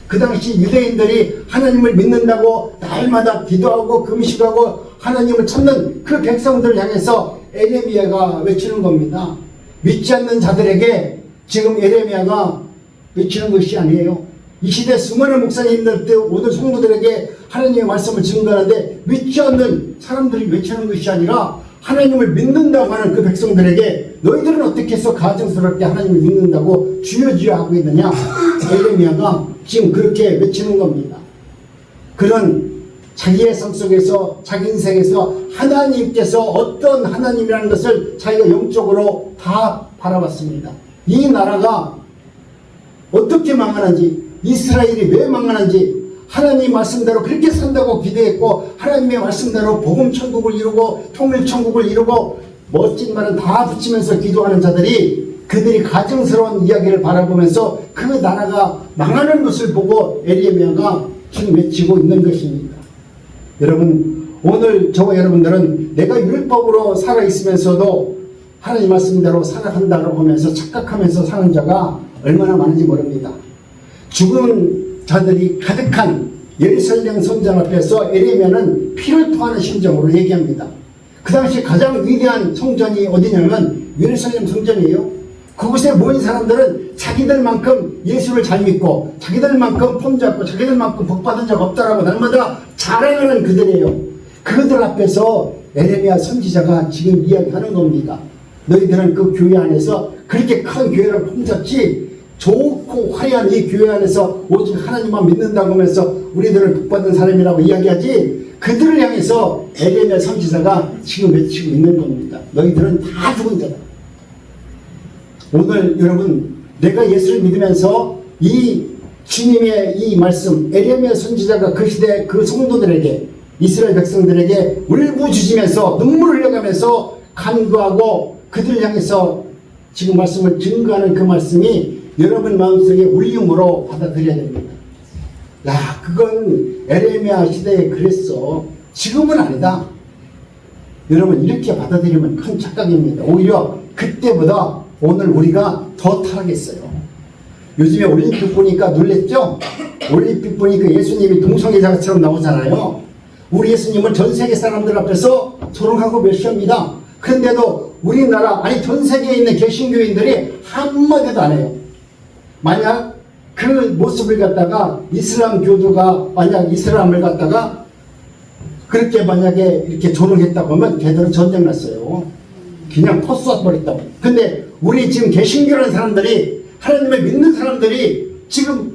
그 당시 유대인들이 하나님을 믿는다고 날마다 기도하고 금식하고 하나님을 찾는 그 백성들을 향해서 에레미야가 외치는 겁니다. 믿지 않는 자들에게 지금 에레미야가 외치는 것이 아니에요. 이 시대 수많은 목사님들도 오늘 성도들에게 하나님의 말씀을 증거하는데 믿지 않는 사람들이 외치는 것이 아니라 하나님을 믿는다고 하는 그 백성들에게 너희들은 어떻게 해서 가증스럽게 하나님을 믿는다고 주여 주여 하고 있느냐. 에레미야가 지금 그렇게 외치는 겁니다. 그런 자기의 삶 속에서 자기 인생에서 하나님께서 어떤 하나님이라는 것을 자기가 영적으로 다 바라봤습니다. 이 나라가 어떻게 망하는지, 이스라엘이 왜 망하는지, 하나님 말씀대로 그렇게 산다고 기대했고 하나님의 말씀대로 복음 천국을 이루고 통일 천국을 이루고 멋진 말은 다 붙이면서 기도하는 자들이 그들이 가증스러운 이야기를 바라보면서 그 나라가 망하는 것을 보고 에레미야가 지금 외치고 있는 것입니다. 여러분, 오늘 저와 여러분들은 내가 율법으로 살아있으면서도 하나님 말씀대로 살아간다고 하면서 착각하면서 사는 자가 얼마나 많은지 모릅니다. 죽은 자들이 가득한 예루살렘 성전 앞에서 에레미야는 피를 토하는 심정으로 얘기합니다. 그 당시 가장 위대한 성전이 어디냐면 예루살렘 성전이에요. 그곳에 모인 사람들은 자기들만큼 예수를 잘 믿고 자기들만큼 폼 잡고 자기들만큼 복받은 적 없다라고 날마다 자랑하는 그들이에요. 그들 앞에서 에레미야 선지자가 지금 이야기하는 겁니다. 너희들은 그 교회 안에서 그렇게 큰 교회를 폼 잡지 좋고 화려한 이 교회 안에서 오직 하나님만 믿는다고 하면서 우리들은 복받은 사람이라고 이야기하지, 그들을 향해서 에레미야 선지자가 지금 외치고 있는 겁니다. 너희들은 다 죽은 자다. 오늘 여러분, 내가 예수를 믿으면서 이 주님의 이 말씀, 에레미야 선지자가 그 시대 그 성도들에게, 이스라엘 백성들에게 울부짖으면서 눈물을 흘려가면서 간구하고 그들을 향해서 지금 말씀을 증거하는 그 말씀이 여러분 마음속에 울림으로 받아들여야 됩니다. 야, 그건 에레미야 시대에 그랬어. 지금은 아니다. 여러분, 이렇게 받아들이면 큰 착각입니다. 오히려 그때보다 오늘 우리가 더 타락했어요. 요즘에 올림픽 보니까 놀랬죠? 올림픽 보니까 예수님이 동성애자처럼 나오잖아요. 우리 예수님은 전 세계 사람들 앞에서 조롱하고 멸시합니다. 그런데도 우리나라, 아니 전 세계에 있는 개신교인들이 한마디도 안 해요. 만약 그 모습을 갖다가 이슬람 교도가 만약 이슬람을 갖다가 그렇게 만약에 이렇게 조롱했다고 하면 걔들은 전쟁 났어요. 그냥 토스버렸다고. 근데 우리 지금 개신교라는 사람들이, 하나님을 믿는 사람들이 지금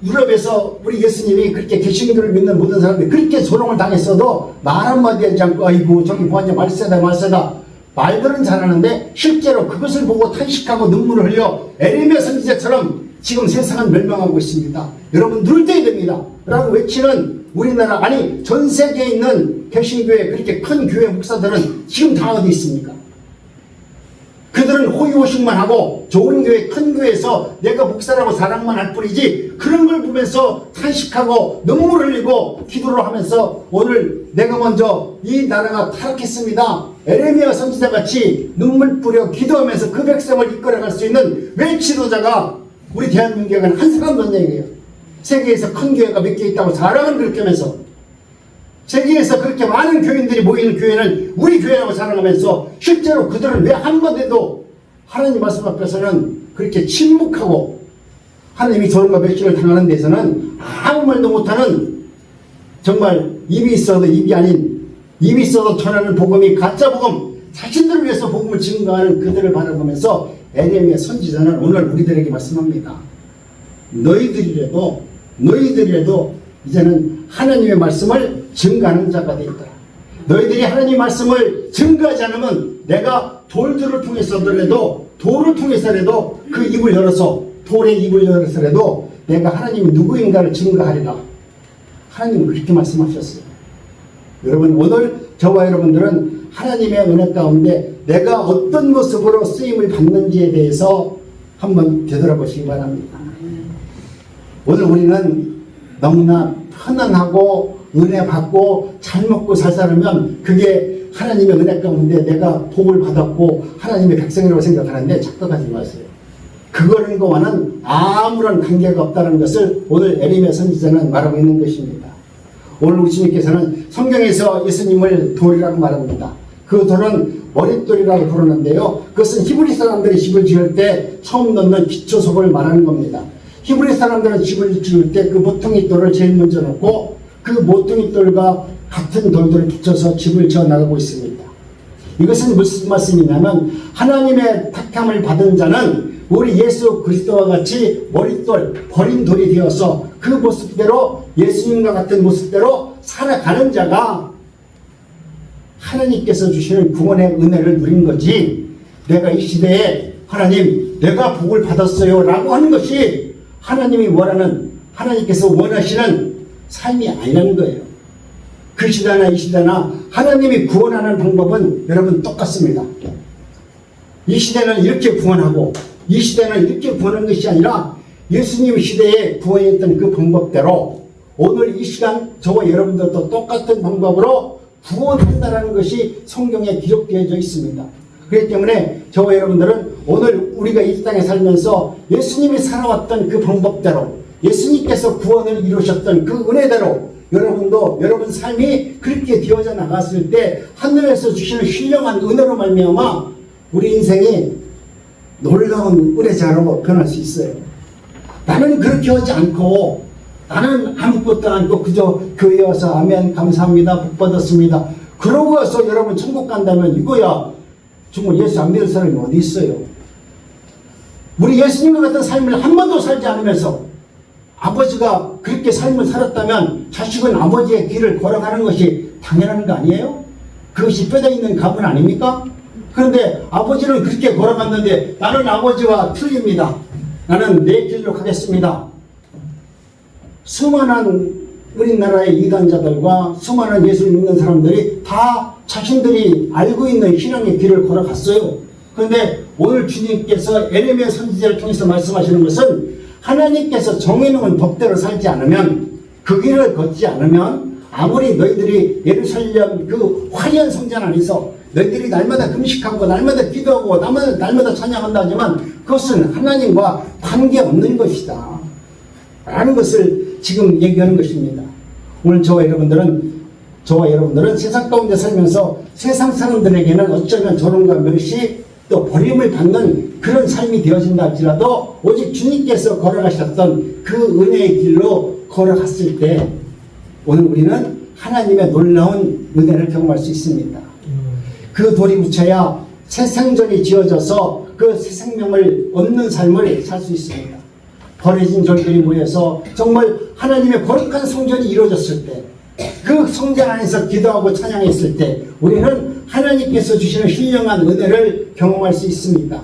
유럽에서 우리 예수님이 그렇게 개신교를 믿는 모든 사람들이 그렇게 조롱을 당했어도 말 한마디 하지 않고 아이고 저기 뭐하냐 말세다 말세다 말들은 잘하는데 실제로 그것을 보고 탄식하고 눈물을 흘려 에레미야 선지자처럼 지금 세상은 멸망하고 있습니다. 여러분 눈을 떼야 됩니다 라고 외치는 우리나라, 아니 전 세계에 있는 개신교회 그렇게 큰 교회 목사들은 지금 다 어디 있습니까? 그들은 호의호식만 하고 좋은 교회, 큰 교회에서 내가 목사라고 자랑만 할 뿐이지 그런 걸 보면서 탄식하고 눈물 흘리고 기도를 하면서 오늘 내가 먼저 이 나라가 타락했습니다. 에레미야 선지자같이 눈물 뿌려 기도하면서 그 백성을 이끌어갈 수 있는 외치도자가 우리 대한민국에 한 사람도 없는 얘기예요. 세계에서 큰 교회가 몇 개 있다고 자랑을 그렇게 하면서, 세계에서 그렇게 많은 교인들이 모이는 교회는 우리 교회라고 자랑하면서 실제로 그들은 왜 한마디도 하나님 말씀 앞에서는 그렇게 침묵하고 하나님이 조롱과 멸시를 당하는 데서는 아무 말도 못하는, 정말 입이 있어도 입이 아닌, 입이 있어도 전하는 복음이 가짜 복음, 자신들을 위해서 복음을 증거하는 그들을 바라보면서 에레미야 선지자는 오늘 우리들에게 말씀합니다. 너희들이라도 이제는 하나님의 말씀을 증거하는 자가 되었다. 너희들이 하나님의 말씀을 증거하지 않으면 내가 돌들을 통해서라도 돌을 통해서라도 그 입을 열어서 돌의 입을 열어서라도 내가 하나님이 누구인가를 증거하리라. 하나님은 그렇게 말씀하셨어요. 여러분 오늘 저와 여러분들은 하나님의 은혜 가운데 내가 어떤 모습으로 쓰임을 받는지에 대해서 한번 되돌아보시기 바랍니다. 오늘 우리는 너무나 편안하고 은혜 받고 잘 먹고 잘 살면 그게 하나님의 은혜 가운데 내가 복을 받았고 하나님의 백성이라고 생각하는데 착각하지 마세요. 그거는과는 아무런 관계가 없다는 것을 오늘 에레미야 선지자는 말하고 있는 것입니다. 오늘 우리 주님께서는 성경에서 예수님을 돌이라고 말합니다. 그 돌은 머릿돌이라고 부르는데요. 그것은 히브리 사람들이 집을 지을 때 처음 넣는 기초석을 말하는 겁니다. 히브리 사람들은 집을 지을 때 그 모퉁이 돌을 제일 먼저 넣고 그 모퉁이 돌과 같은 돌들을 붙여서 집을 지어 나가고 있습니다. 이것은 무슨 말씀이냐면 하나님의 택함을 받은 자는 우리 예수 그리스도와 같이 머릿돌, 버린 돌이 되어서 그 모습대로 예수님과 같은 모습대로 살아가는 자가 하나님께서 주시는 구원의 은혜를 누린 거지, 내가 이 시대에 하나님 내가 복을 받았어요 라고 하는 것이 하나님이 원하는, 하나님께서 원하시는 삶이 아니라는 거예요. 그 시대나 이 시대나 하나님이 구원하는 방법은 여러분 똑같습니다. 이 시대는 이렇게 구원하고 이 시대는 이렇게 구원하는 것이 아니라 예수님 시대에 구원했던 그 방법대로 오늘 이 시간 저와 여러분들도 똑같은 방법으로 구원한다는 것이 성경에 기록되어져 있습니다. 그렇기 때문에 저와 여러분들은 오늘 우리가 이 땅에 살면서 예수님이 살아왔던 그 방법대로 예수님께서 구원을 이루셨던 그 은혜대로 여러분도 여러분 삶이 그렇게 되어져 나갔을 때 하늘에서 주시는 신령한 은혜로 말미암아 우리 인생이 놀라운 은혜자로 변할 수 있어요. 나는 그렇게 하지 않고 나는 아무것도 않고 그저 교회에 와서 아멘 감사합니다 복 받았습니다 그러고 와서 여러분 천국 간다면 이거야 정말 예수 안 믿는 사람이 어디 있어요. 우리 예수님과 같은 삶을 한 번도 살지 않으면서 아버지가 그렇게 삶을 살았다면 자식은 아버지의 길을 걸어가는 것이 당연한 거 아니에요? 그것이 뼈대 있는 값은 아닙니까? 그런데 아버지는 그렇게 걸어갔는데 나는 아버지와 틀립니다. 나는 내 길로 가겠습니다. 수많은 우리나라의 이단자들과 수많은 예수를 믿는 사람들이 다 자신들이 알고 있는 신앙의 길을 걸어갔어요. 그런데 오늘 주님께서 에레미야 선지자를 통해서 말씀하시는 것은 하나님께서 정해놓은 법대로 살지 않으면 그 길을 걷지 않으면 아무리 너희들이 예루살렘 그 화려한 성전 안에서 너희들이 날마다 금식하고 날마다 기도하고 날마다 찬양한다 하지만 그것은 하나님과 관계없는 것이다 라는 것을 지금 얘기하는 것입니다. 오늘 저와 여러분들은 세상 가운데 살면서 세상 사람들에게는 어쩌면 조롱과 멸시 또 버림을 받는 그런 삶이 되어진다 할지라도 오직 주님께서 걸어가셨던 그 은혜의 길로 걸어갔을 때 오늘 우리는 하나님의 놀라운 은혜를 경험할 수 있습니다. 그 돌이 붙여야 새 생전이 지어져서 그 새 생명을 얻는 삶을 살 수 있습니다. 버려진 돌들이 모여서 정말 하나님의 거룩한 성전이 이루어졌을 때 그 성전 안에서 기도하고 찬양했을 때 우리는 하나님께서 주시는 신령한 은혜를 경험할 수 있습니다.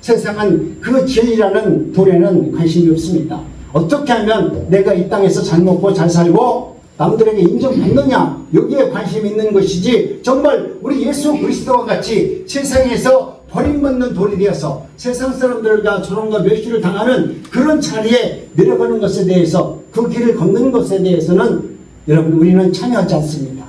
세상은 그 진리라는 돌에는 관심이 없습니다. 어떻게 하면 내가 이 땅에서 잘 먹고 잘 살고 남들에게 인정받느냐 여기에 관심이 있는 것이지 정말 우리 예수 그리스도와 같이 세상에서 버림받는 돌이 되어서 세상 사람들과 조롱과 멸시를 당하는 그런 자리에 내려가는 것에 대해서 그 길을 걷는 것에 대해서는 여러분 우리는 참여하지 않습니다.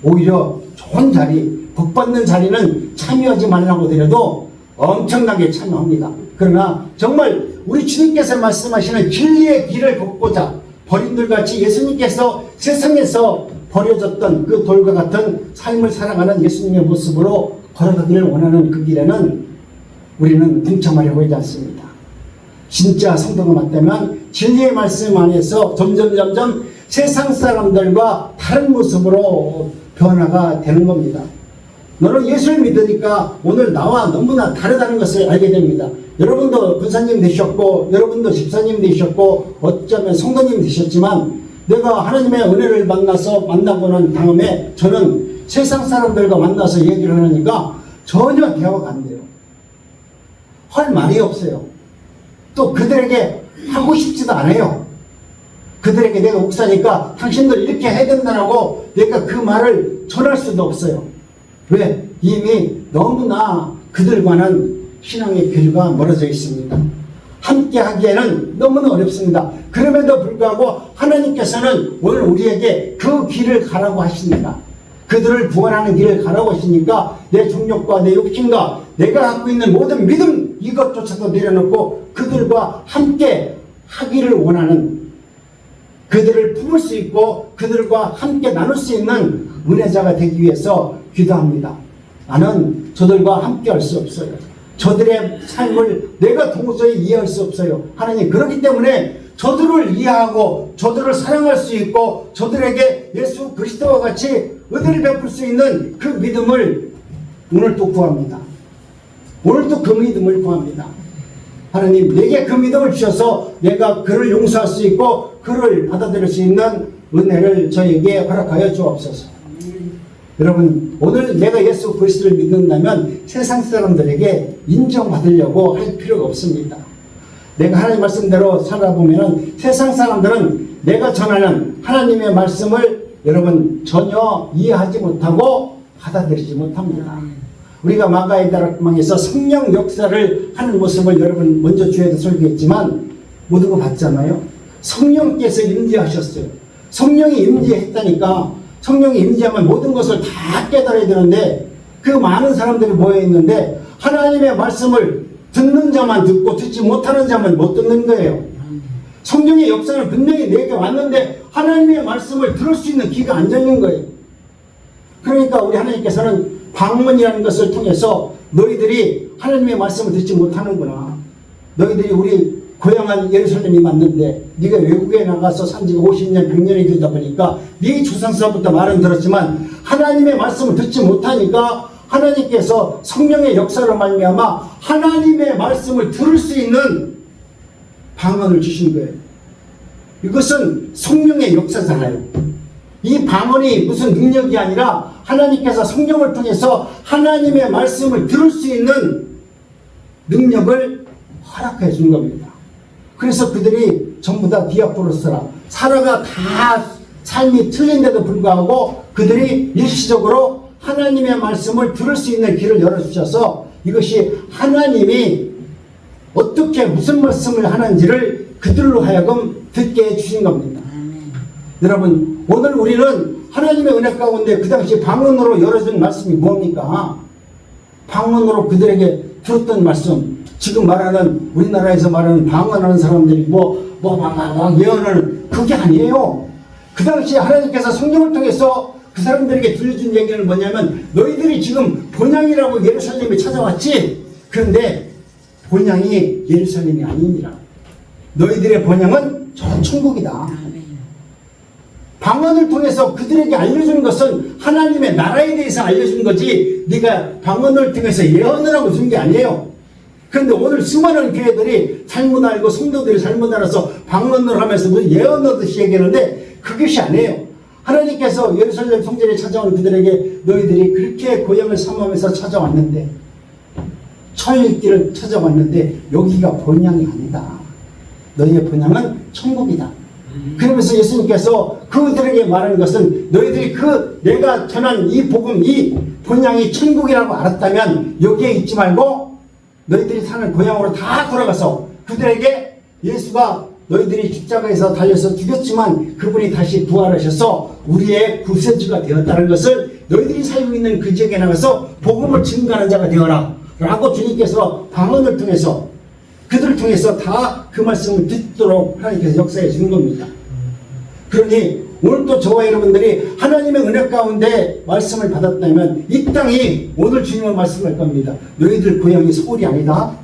오히려 좋은 자리, 복받는 자리는 참여하지 말라고 드려도 엄청나게 참여합니다. 그러나 정말 우리 주님께서 말씀하시는 진리의 길을 걷고자 버림들같이 예수님께서 세상에서 버려졌던 그 돌과 같은 삶을 살아가는 예수님의 모습으로 걸어가기를 원하는 그 길에는 우리는 동참하려고 하지 않습니다. 진짜 성도가 맞다면 진리의 말씀 안에서 점점 세상 사람들과 다른 모습으로 변화가 되는 겁니다. 너는 예수를 믿으니까 오늘 나와 너무나 다르다는 것을 알게 됩니다. 여러분도 권사님 되셨고 여러분도 집사님 되셨고 어쩌면 성도님 되셨지만 내가 하나님의 은혜를 만나고 난 다음에 저는 세상 사람들과 만나서 얘기를 하니까 전혀 대화가 안 돼요. 할 말이 없어요. 또 그들에게 하고 싶지도 않아요. 그들에게 내가 목사니까 당신들 이렇게 해야 된다라고 내가 그 말을 전할 수도 없어요. 왜? 이미 너무나 그들과는 신앙의 교류가 멀어져 있습니다. 함께 하기에는 너무나 어렵습니다. 그럼에도 불구하고 하나님께서는 오늘 우리에게 그 길을 가라고 하십니다. 그들을 구원하는 길을 가라고 하시니까 내 중력과 내 욕심과 내가 갖고 있는 모든 믿음 이것조차도 내려놓고 그들과 함께 하기를 원하는, 그들을 품을 수 있고 그들과 함께 나눌 수 있는 은혜자가 되기 위해서 기도합니다. 나는 저들과 함께 할 수 없어요. 저들의 삶을 내가 도저히 이해할 수 없어요. 하나님, 그렇기 때문에 저들을 이해하고 저들을 사랑할 수 있고 저들에게 예수 그리스도와 같이 은혜를 베풀 수 있는 그 믿음을 오늘도 구합니다. 오늘도 그 믿음을 구합니다. 하나님, 내게 그 믿음을 주셔서 내가 그를 용서할 수 있고 그를 받아들일 수 있는 은혜를 저에게 허락하여 주옵소서. 여러분, 오늘 내가 예수 그리스도를 믿는다면 세상 사람들에게 인정받으려고 할 필요가 없습니다. 내가 하나님 말씀대로 살아보면 세상 사람들은 내가 전하는 하나님의 말씀을 여러분 전혀 이해하지 못하고 받아들이지 못합니다. 우리가 마가의 다락방에서 성령 역사를 하는 모습을 여러분 먼저 주에도 설교했지만 모든 거 봤잖아요. 성령께서 임재하셨어요. 성령이 임재했다니까 성령이 임재하면 모든 것을 다 깨달아야 되는데 그 많은 사람들이 모여 있는데 하나님의 말씀을 듣는 자만 듣고 듣지 못하는 자만 못 듣는 거예요. 성령의 역사는 분명히 내게 왔는데 하나님의 말씀을 들을 수 있는 귀가 안 열린 거예요. 그러니까 우리 하나님께서는 방문이라는 것을 통해서 너희들이 하나님의 말씀을 듣지 못하는구나. 너희들이 우리 고향은 예루살렘이 맞는데 네가 외국에 나가서 산 지가 50년, 100년이 되다 보니까 네 조상서부터 말은 들었지만 하나님의 말씀을 듣지 못하니까 하나님께서 성령의 역사로 말미암아 하나님의 말씀을 들을 수 있는 방언을 주신 거예요. 이것은 성령의 역사잖아요. 이 방언이 무슨 능력이 아니라 하나님께서 성령을 통해서 하나님의 말씀을 들을 수 있는 능력을 허락해 준 겁니다. 그래서 그들이 전부 다 디아포로스라 사라가 다 삶이 틀린데도 불구하고 그들이 일시적으로 하나님의 말씀을 들을 수 있는 길을 열어주셔서 이것이 하나님이 어떻게 무슨 말씀을 하는지를 그들로 하여금 듣게 해주신 겁니다. 여러분, 오늘 우리는 하나님의 은혜 가운데 그 당시 방언으로 열어준 말씀이 뭡니까? 방언으로 그들에게 들었던 말씀, 지금 말하는 우리나라에서 말하는 방언하는 사람들이 막 예언을, 그게 아니에요. 그 당시에 하나님께서 성령을 통해서 그 사람들에게 들려준 얘기는 뭐냐면 너희들이 지금 본향이라고 예루살렘에 찾아왔지? 그런데 본향이 예루살렘이 아니니라. 너희들의 본향은 저 천국이다. 방언을 통해서 그들에게 알려주는 것은 하나님의 나라에 대해서 알려준 거지 네가 방언을 통해서 예언을 하고 준 게 아니에요. 그런데 오늘 수많은 교회들이 잘못 알고 성도들이 잘못 알아서 방언을 하면서 무슨 예언하듯이 얘기하는데 그것이 아니에요. 하나님께서 예루살렘 성전에 찾아온 그들에게 너희들이 그렇게 고향을 삼으면서 찾아왔는데 철길을 찾아왔는데 여기가 본향이 아니다. 너희의 본향은 천국이다. 그러면서 예수님께서 그들에게 말하는 것은 너희들이 내가 전한 이 복음, 이 본향이 천국이라고 알았다면 여기에 있지 말고 너희들이 사는 고향으로 다 돌아가서 그들에게 예수가 너희들이 십자가에서 달려서 죽였지만 그분이 다시 부활하셔서 우리의 구세주가 되었다는 것을 너희들이 살고 있는 그 지역에 나가서 복음을 증거하는 자가 되어라 라고 주님께서 방언을 통해서 그들을 통해서 다 그 말씀을 듣도록 하나님께서 역사해 주는 겁니다. 그러니 오늘도 저와 여러분들이 하나님의 은혜 가운데 말씀을 받았다면 이 땅이 오늘 주님은 말씀할 겁니다. 너희들 고향이 서울이 아니다.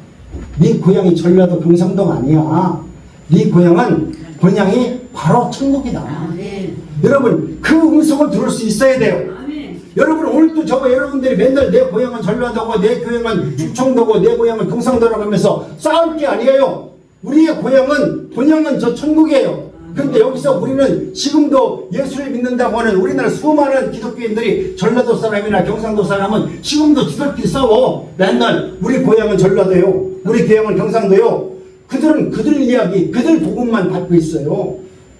네 고향이 전라도 경상도가 아니야. 네 고향은 본향이 바로 천국이다. 아멘. 여러분 그 음성을 들을 수 있어야 돼요. 아멘. 여러분 오늘도 저와 여러분들이 맨날 내 고향은 전라도고 내 고향은 충청도고 내 고향은 경상도라고 하면서 싸울 게 아니에요. 우리의 고향은 본향은 저 천국이에요. 그런데 여기서 우리는 지금도 예수를 믿는다고 하는 우리나라 수많은 기독교인들이 전라도 사람이나 경상도 사람은 지금도 지들끼리 싸워. 맨날 우리 고향은 전라도요, 우리 고향은 경상도요. 그들은 그들 이야기, 그들 복음만 받고 있어요.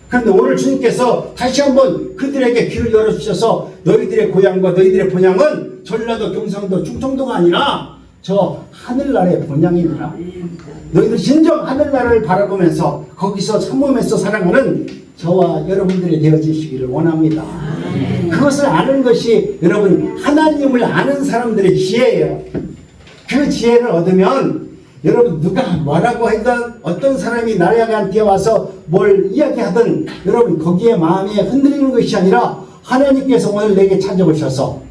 그런데 오늘 주님께서 다시 한번 그들에게 귀를 열어주셔서 너희들의 고향과 너희들의 본향은 전라도, 경상도, 충청도가 아니라 저 하늘나라의 본향이니라. 너희들 진정 하늘나라를 바라보면서 거기서 참으면서 살아가는 저와 여러분들이 되어지시기를 원합니다. 그것을 아는 것이 여러분 하나님을 아는 사람들의 지혜예요. 그 지혜를 얻으면 여러분 누가 뭐라고 하든 어떤 사람이 나에게 와서 뭘 이야기하든 여러분 거기에 마음이 흔들리는 것이 아니라 하나님께서 오늘 내게 찾아오셔서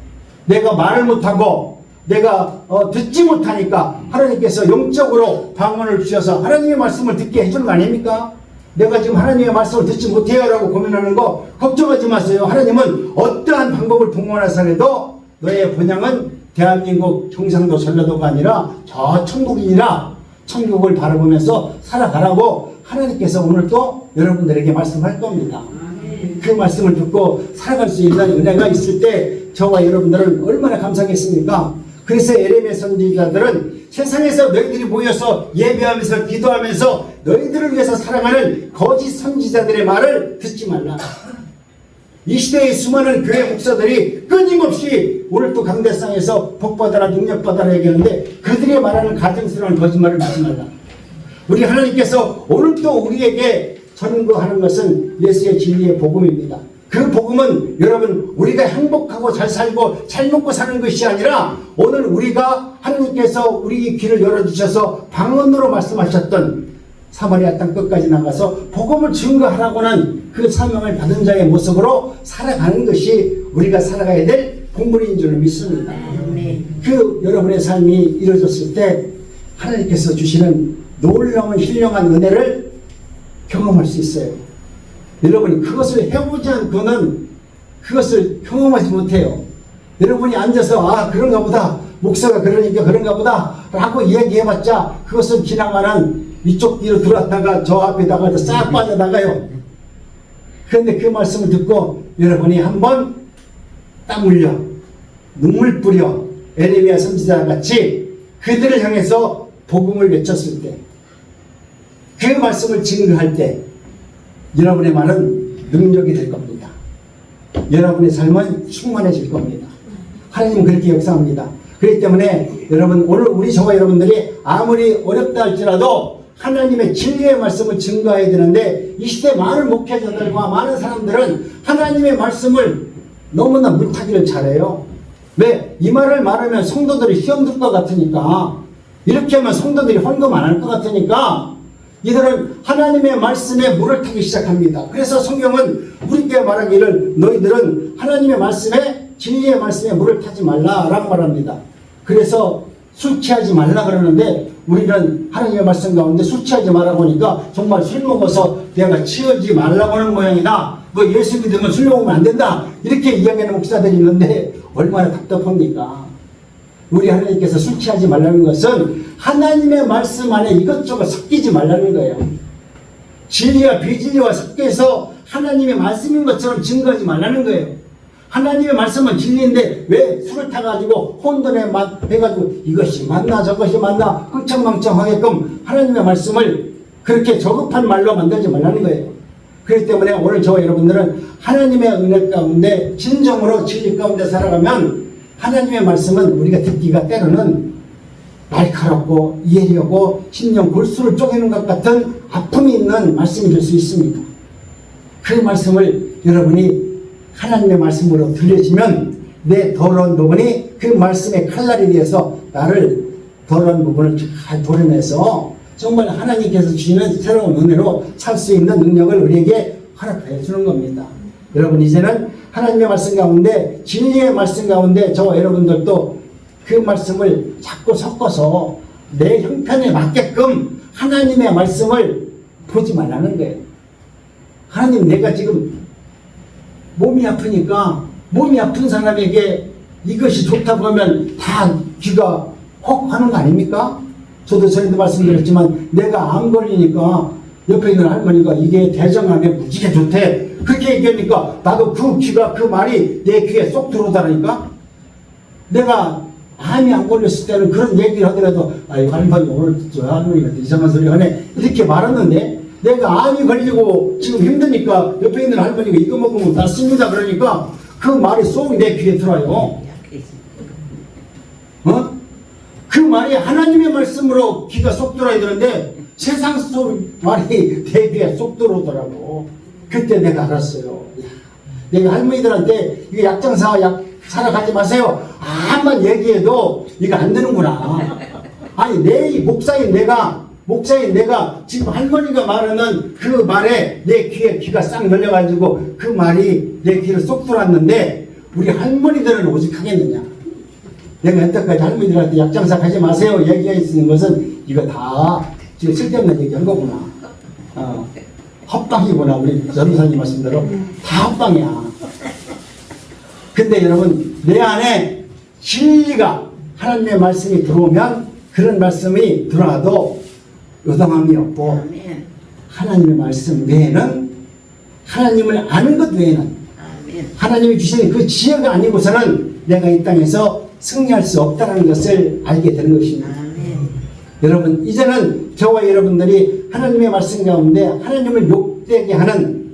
내가 말을 못하고 내가 듣지 못하니까 하나님께서 영적으로 방언을 주셔서 하나님의 말씀을 듣게 해주는 거 아닙니까? 내가 지금 하나님의 말씀을 듣지 못해요 라고 고민하는 거 걱정하지 마세요. 하나님은 어떠한 방법을 동원해서라도 너의 본향은 대한민국 경상도 전라도가 아니라 저 천국이니라 천국을 바라보면서 살아가라고 하나님께서 오늘 또 여러분들에게 말씀할 겁니다. 그 말씀을 듣고 살아갈 수 있는 은혜가 있을 때 저와 여러분들은 얼마나 감사하겠습니까? 그래서 예레미야 선지자들은 세상에서 너희들이 모여서 예배하면서 기도하면서 너희들을 위해서 살아가는 거짓 선지자들의 말을 듣지 말라. 이 시대의 수많은 교회 목사들이 끊임없이 오늘 또 강대상에서 복받아라 능력받아라 얘기하는데 그들이 말하는 가증스러운 거짓말을 믿지 말라. 우리 하나님께서 오늘 또 우리에게 전거하는 것은 예수의 진리의 복음입니다. 그 복음은 여러분 우리가 행복하고 잘 살고 잘 먹고 사는 것이 아니라 오늘 우리가 하나님께서 우리 귀를 열어주셔서 방언으로 말씀하셨던 사마리아 땅 끝까지 나가서 복음을 증거하라고는 그 사명을 받은 자의 모습으로 살아가는 것이 우리가 살아가야 될 본분인 줄 믿습니다. 그 여러분의 삶이 이루어졌을 때 하나님께서 주시는 놀라운 신령한 은혜를 경험할 수 있어요. 여러분이 그것을 해보지 않고는 그것을 경험하지 못해요. 여러분이 앉아서 아 그런가 보다 목사가 그러니까 그런가 보다 라고 이야기해봤자 그것은 지나가는 이쪽 뒤로 들어왔다가 저 앞에다가 싹 빠져나가요. 그런데 그 말씀을 듣고 여러분이 한번 땀 흘려 눈물 뿌려 예레미야 선지자 같이 그들을 향해서 복음을 외쳤을 때 그 말씀을 증거할 때 여러분의 말은 능력이 될 겁니다. 여러분의 삶은 충만해질 겁니다. 하나님은 그렇게 역사합니다. 그렇기 때문에 여러분 오늘 저와 여러분들이 아무리 어렵다 할지라도 하나님의 진리의 말씀을 증거해야 되는데 이 시대 많은 목회자들과 많은 사람들은 하나님의 말씀을 너무나 물타기를 잘해요. 왜? 이 말을 말하면 성도들이 시험 들 것 같으니까 이렇게 하면 성도들이 헌금 안 할 것 같으니까 이들은 하나님의 말씀에 물을 타기 시작합니다. 그래서 성경은 우리에게 말하기를 너희들은 하나님의 말씀에 진리의 말씀에 물을 타지 말라라고 말합니다. 그래서 술 취하지 말라 그러는데 우리는 하나님의 말씀 가운데 술 취하지 말라 보니까 정말 술 먹어서 내가 취하지 말라고 하는 모양이다. 뭐 예수 믿으면 술 먹으면 안 된다. 이렇게 이야기하는 목사들이 있는데 얼마나 답답합니까? 우리 하나님께서 술 취하지 말라는 것은 하나님의 말씀 안에 이것저것 섞이지 말라는 거예요. 진리와 비진리와 섞여서 하나님의 말씀인 것처럼 증거하지 말라는 거예요. 하나님의 말씀은 진리인데 왜 술을 타가지고 혼돈에 해가지고 이것이 맞나 저것이 맞나 흥청망청하게끔 하나님의 말씀을 그렇게 저급한 말로 만들지 말라는 거예요. 그렇기 때문에 오늘 저와 여러분들은 하나님의 은혜 가운데 진정으로 진리 가운데 살아가면 하나님의 말씀은 우리가 듣기가 때로는 날카롭고 이해력고 심령 골수를 쪼개는 것 같은 아픔이 있는 말씀이 될 수 있습니다. 그 말씀을 여러분이 하나님의 말씀으로 들려지면 내 더러운 부분이 그 말씀의 칼날에 의해서 나를 더러운 부분을 잘 도려내서 정말 하나님께서 주시는 새로운 은혜로 살 수 있는 능력을 우리에게 허락해 주는 겁니다. 여러분 이제는 하나님의 말씀 가운데 진리의 말씀 가운데 저와 여러분들도 그 말씀을 자꾸 섞어서 내 형편에 맞게끔 하나님의 말씀을 보지 말라는 거예요. 하나님 내가 지금 몸이 아프니까 몸이 아픈 사람에게 이것이 좋다고 하면 다 귀가 혹 하는 거 아닙니까? 저도 전에도 말씀드렸지만 내가 암 걸리니까 옆에 있는 할머니가 이게 대장암에 무지개 좋대. 그렇게 얘기하니까 나도 그 말이 내 귀에 쏙 들어오다니까. 내가 암이 안 걸렸을 때는 그런 얘기를 하더라도 아유 할머니 오늘 저 할머니가 이상한 소리 하네 이렇게 말하는데, 내가 암이 걸리고 지금 힘드니까 옆에 있는 할머니가 이거 먹으면 낫습니다 그러니까 그 말이 쏙 내 귀에 들어요. 그 말이 하나님의 말씀으로 귀가 쏙 들어야 되는데 세상 속 말이 내 귀에 쏙 들어오더라고. 그때 내가 알았어요. 내가 할머니들한테 이거 약장사 사러 가지 마세요 암만 얘기해도 이거 안 되는구나. 아니 내 목사인 내가 지금 할머니가 말하는 그 말에 내 귀에 귀가 싹 열려가지고 그 말이 내 귀를 쏙 들어왔는데 우리 할머니들은 오직 하겠느냐. 내가 여태까지 할머니들한테 약장사 가지 마세요 얘기하는 것은 이거 다 지금 쓸데없는 얘기 한 거구나. 헛방이구나. 우리 전도사님 말씀대로 다 헛방이야. 근데 여러분 내 안에 진리가 하나님의 말씀이 들어오면 그런 말씀이 들어와도 요동함이 없고 하나님의 말씀 외에는 하나님을 아는 것 외에는 하나님이 주신 그 지혜가 아니고서는 내가 이 땅에서 승리할 수 없다는 것을 알게 되는 것입니다. 여러분 이제는 저와 여러분들이 하나님의 말씀 가운데 하나님을 욕되게 하는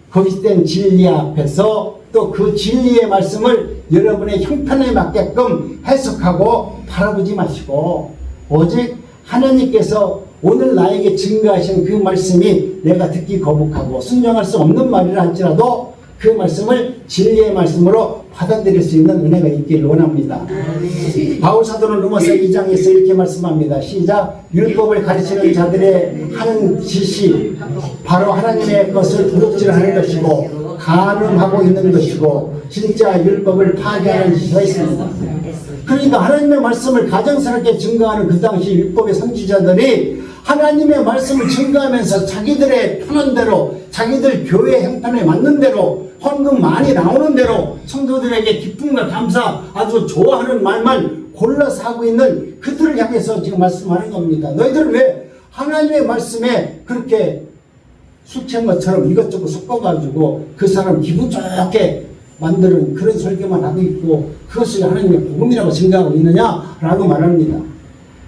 거짓된 진리 앞에서 또 그 진리의 말씀을 여러분의 형편에 맞게끔 해석하고 바라보지 마시고 오직 하나님께서 오늘 나에게 증거하신 그 말씀이 내가 듣기 거북하고 순종할 수 없는 말이라 할지라도 그 말씀을 진리의 말씀으로 받아들일 수 있는 은혜가 있기를 원합니다. 바울 사도는 로마서 2장에서 이렇게 말씀합니다. 시작. 율법을 가르치는 자들의 하는 짓이 바로 하나님의 것을 도둑질하는 것이고 간음하고 있는 것이고 진짜 율법을 파괴하는 짓이 있습니다. 그러니까 하나님의 말씀을 가정스럽게 증거하는 그 당시 율법의 선지자들이 하나님의 말씀을 증거하면서 자기들의 편한 대로 자기들 교회 형편에 맞는 대로 헌금 많이 나오는 대로 성도들에게 기쁨과 감사 아주 좋아하는 말만 골라서 하고 있는 그들을 향해서 지금 말씀하는 겁니다. 너희들은 왜 하나님의 말씀에 그렇게 술 취한 것처럼 이것저것 섞어가지고 그 사람 기분 좋게 만드는 그런 설교만 하고 있고 그것이 하나님의 복음이라고 생각하고 있느냐라고 말합니다.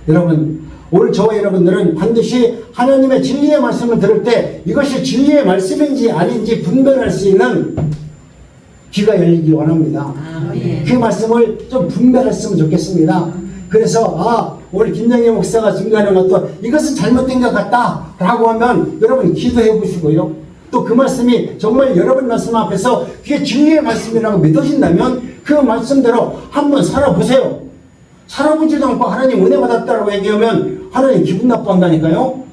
여러분 오늘 저와 여러분들은 반드시 하나님의 진리의 말씀을 들을 때 이것이 진리의 말씀인지 아닌지 분별할 수 있는 귀가 열리길 원합니다. 그 말씀을 좀 분별했으면 좋겠습니다. 그래서 오늘 김영희 목사가 증거하는 것도 이것은 잘못된 것 같다 라고 하면 여러분 기도해 보시고요. 또 그 말씀이 정말 여러분 말씀 앞에서 그게 진리의 말씀이라고 믿어진다면 그 말씀대로 한번 살아보세요. 살아보지도 않고 하나님 은혜 받았다라고 얘기하면 하나님 기분 나빠한다니까요.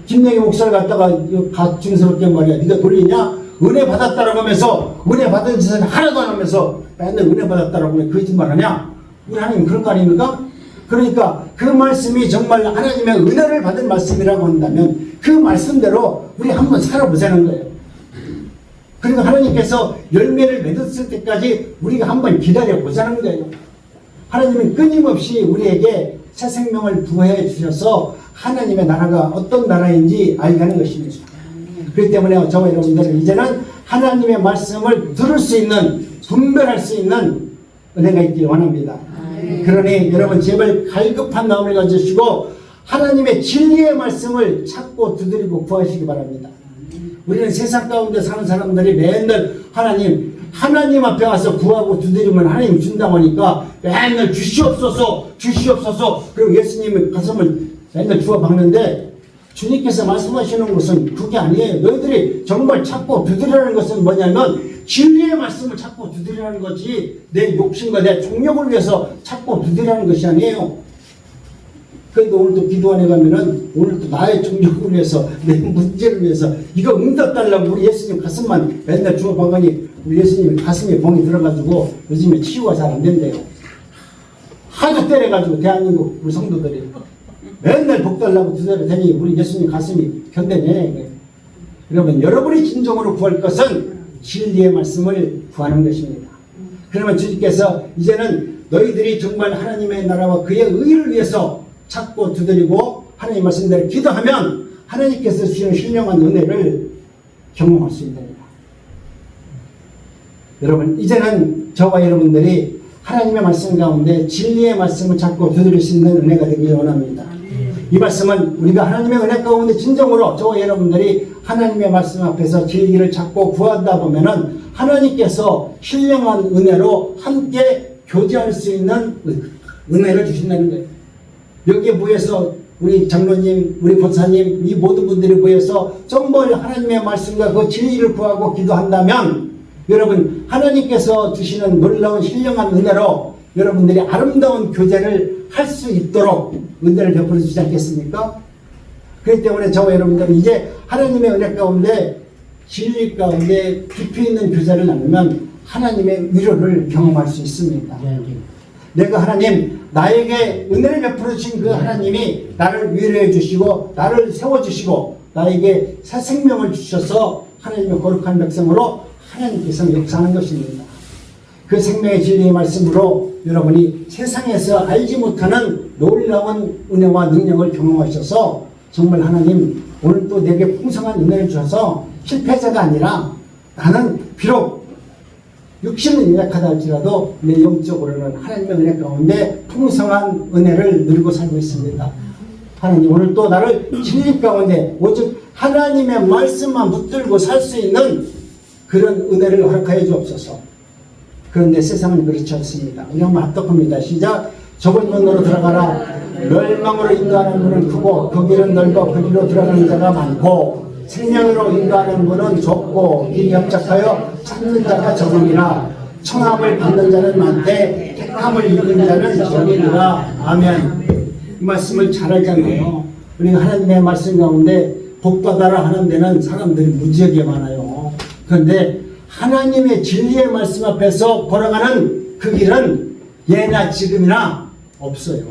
김영희 목사를 갖다가 가증스럽게 말이야. 네가 돌리냐? 은혜 받았다라고 하면서 은혜 받은 짓은 하나도 안 하면서 맨날 은혜 받았다라고 하면 거짓말하냐? 우리 하나님 그런 거 아닙니까? 그러니까 그 말씀이 정말 하나님의 은혜를 받은 말씀이라고 한다면 그 말씀대로 우리 한번 살아보자는 거예요. 그러니까 하나님께서 열매를 맺었을 때까지 우리가 한번 기다려보자는 거예요. 하나님은 끊임없이 우리에게 새 생명을 부어해 주셔서 하나님의 나라가 어떤 나라인지 알게 하는 것입니다. 그렇기 때문에 저와 여러분들은 이제는 하나님의 말씀을 들을 수 있는 분별할 수 있는 은혜가 있기를 원합니다. 그러니 여러분 제발 갈급한 마음을 가지시고 하나님의 진리의 말씀을 찾고 두드리고 구하시기 바랍니다. 우리는 세상 가운데 사는 사람들이 맨날 하나님 앞에 와서 구하고 두드리면 하나님 준다고 하니까 맨날 주시옵소서 그리고 예수님의 가슴을 맨날 주워 박는데 주님께서 말씀하시는 것은 그게 아니에요. 너희들이 정말 찾고 두드리라는 것은 뭐냐면 진리의 말씀을 찾고 두드리라는 거지 내 욕심과 내 종력을 위해서 찾고 두드리라는 것이 아니에요. 그런데 오늘도 기도원에 가면은 오늘도 나의 종력을 위해서 내 문제를 위해서 이거 응답 달라고 우리 예수님 가슴만 맨날 주워 박으니 우리 예수님 가슴에 봉이 들어가지고 요즘에 치유가 잘 안 된대요. 하도 때려가지고 대한민국 우리 성도들이 맨날 복 달라고 두드려대니 우리 예수님 가슴이 견뎌내. 여러분 여러분이 진정으로 구할 것은 진리의 말씀을 구하는 것입니다. 그러면 주님께서 이제는 너희들이 정말 하나님의 나라와 그의 의를 위해서 찾고 두드리고 하나님 말씀대로 기도하면 하나님께서 주시는 신령한 은혜를 경험할 수 있습니다. 여러분, 이제는 저와 여러분들이 하나님의 말씀 가운데 진리의 말씀을 찾고 되돌릴 수 있는 은혜가 되기를 원합니다. 이 말씀은 우리가 하나님의 은혜 가운데 진정으로 저와 여러분들이 하나님의 말씀 앞에서 진리를 찾고 구하다 보면은 하나님께서 신령한 은혜로 함께 교제할 수 있는 은혜를 주신다는 거예요. 여기에 모여서 우리 장로님, 우리 권사님, 이 모든 분들이 모여서 정말 하나님의 말씀과 그 진리를 구하고 기도한다면 여러분, 하나님께서 주시는 놀라운 신령한 은혜로 여러분들이 아름다운 교제를 할 수 있도록 은혜를 베풀어 주지 않겠습니까? 그렇기 때문에 저와 여러분들은 이제 하나님의 은혜 가운데 진리 가운데 깊이 있는 교제를 나누면 하나님의 위로를 경험할 수 있습니다. 내가 하나님, 나에게 은혜를 베풀어 주신 그 하나님이 나를 위로해 주시고 나를 세워주시고 나에게 새 생명을 주셔서 하나님의 거룩한 백성으로 하나님께서 역사하는 것입니다. 그 생명의 진리의 말씀으로 여러분이 세상에서 알지 못하는 놀라운 은혜와 능력을 경험하셔서 정말 하나님, 오늘 또 내게 풍성한 은혜를 주셔서 실패자가 아니라 나는 비록 육신은 연약하다 할지라도 내 영적으로는 하나님의 은혜 가운데 풍성한 은혜를 누리고 살고 있습니다. 하나님, 오늘 또 나를 진리 가운데 오직 하나님의 말씀만 붙들고 살 수 있는 그런 은혜를 허락하여 주옵소서. 그런데 세상은 그렇지 않습니다. 우리 한번 합독합니다. 시작. 좁은 문으로 들어가라. 멸망으로 인도하는 문은 크고 그 길은 넓어 그 길로 들어가는 자가 많고 생명으로 인도하는 문은 좁고 길이 협착하여 찾는 자가 적으니라. 청함을 받는 자는 많되 택함을 입은 자는 적으니라. 아멘. 이 말씀을 잘 알잖아요. 우리가 하나님의 말씀 가운데 복받아라 하는 데는 사람들이 무지하게 많아요. 그런데 하나님의 진리의 말씀 앞에서 걸어가는 그 길은 예나 지금이나 없어요.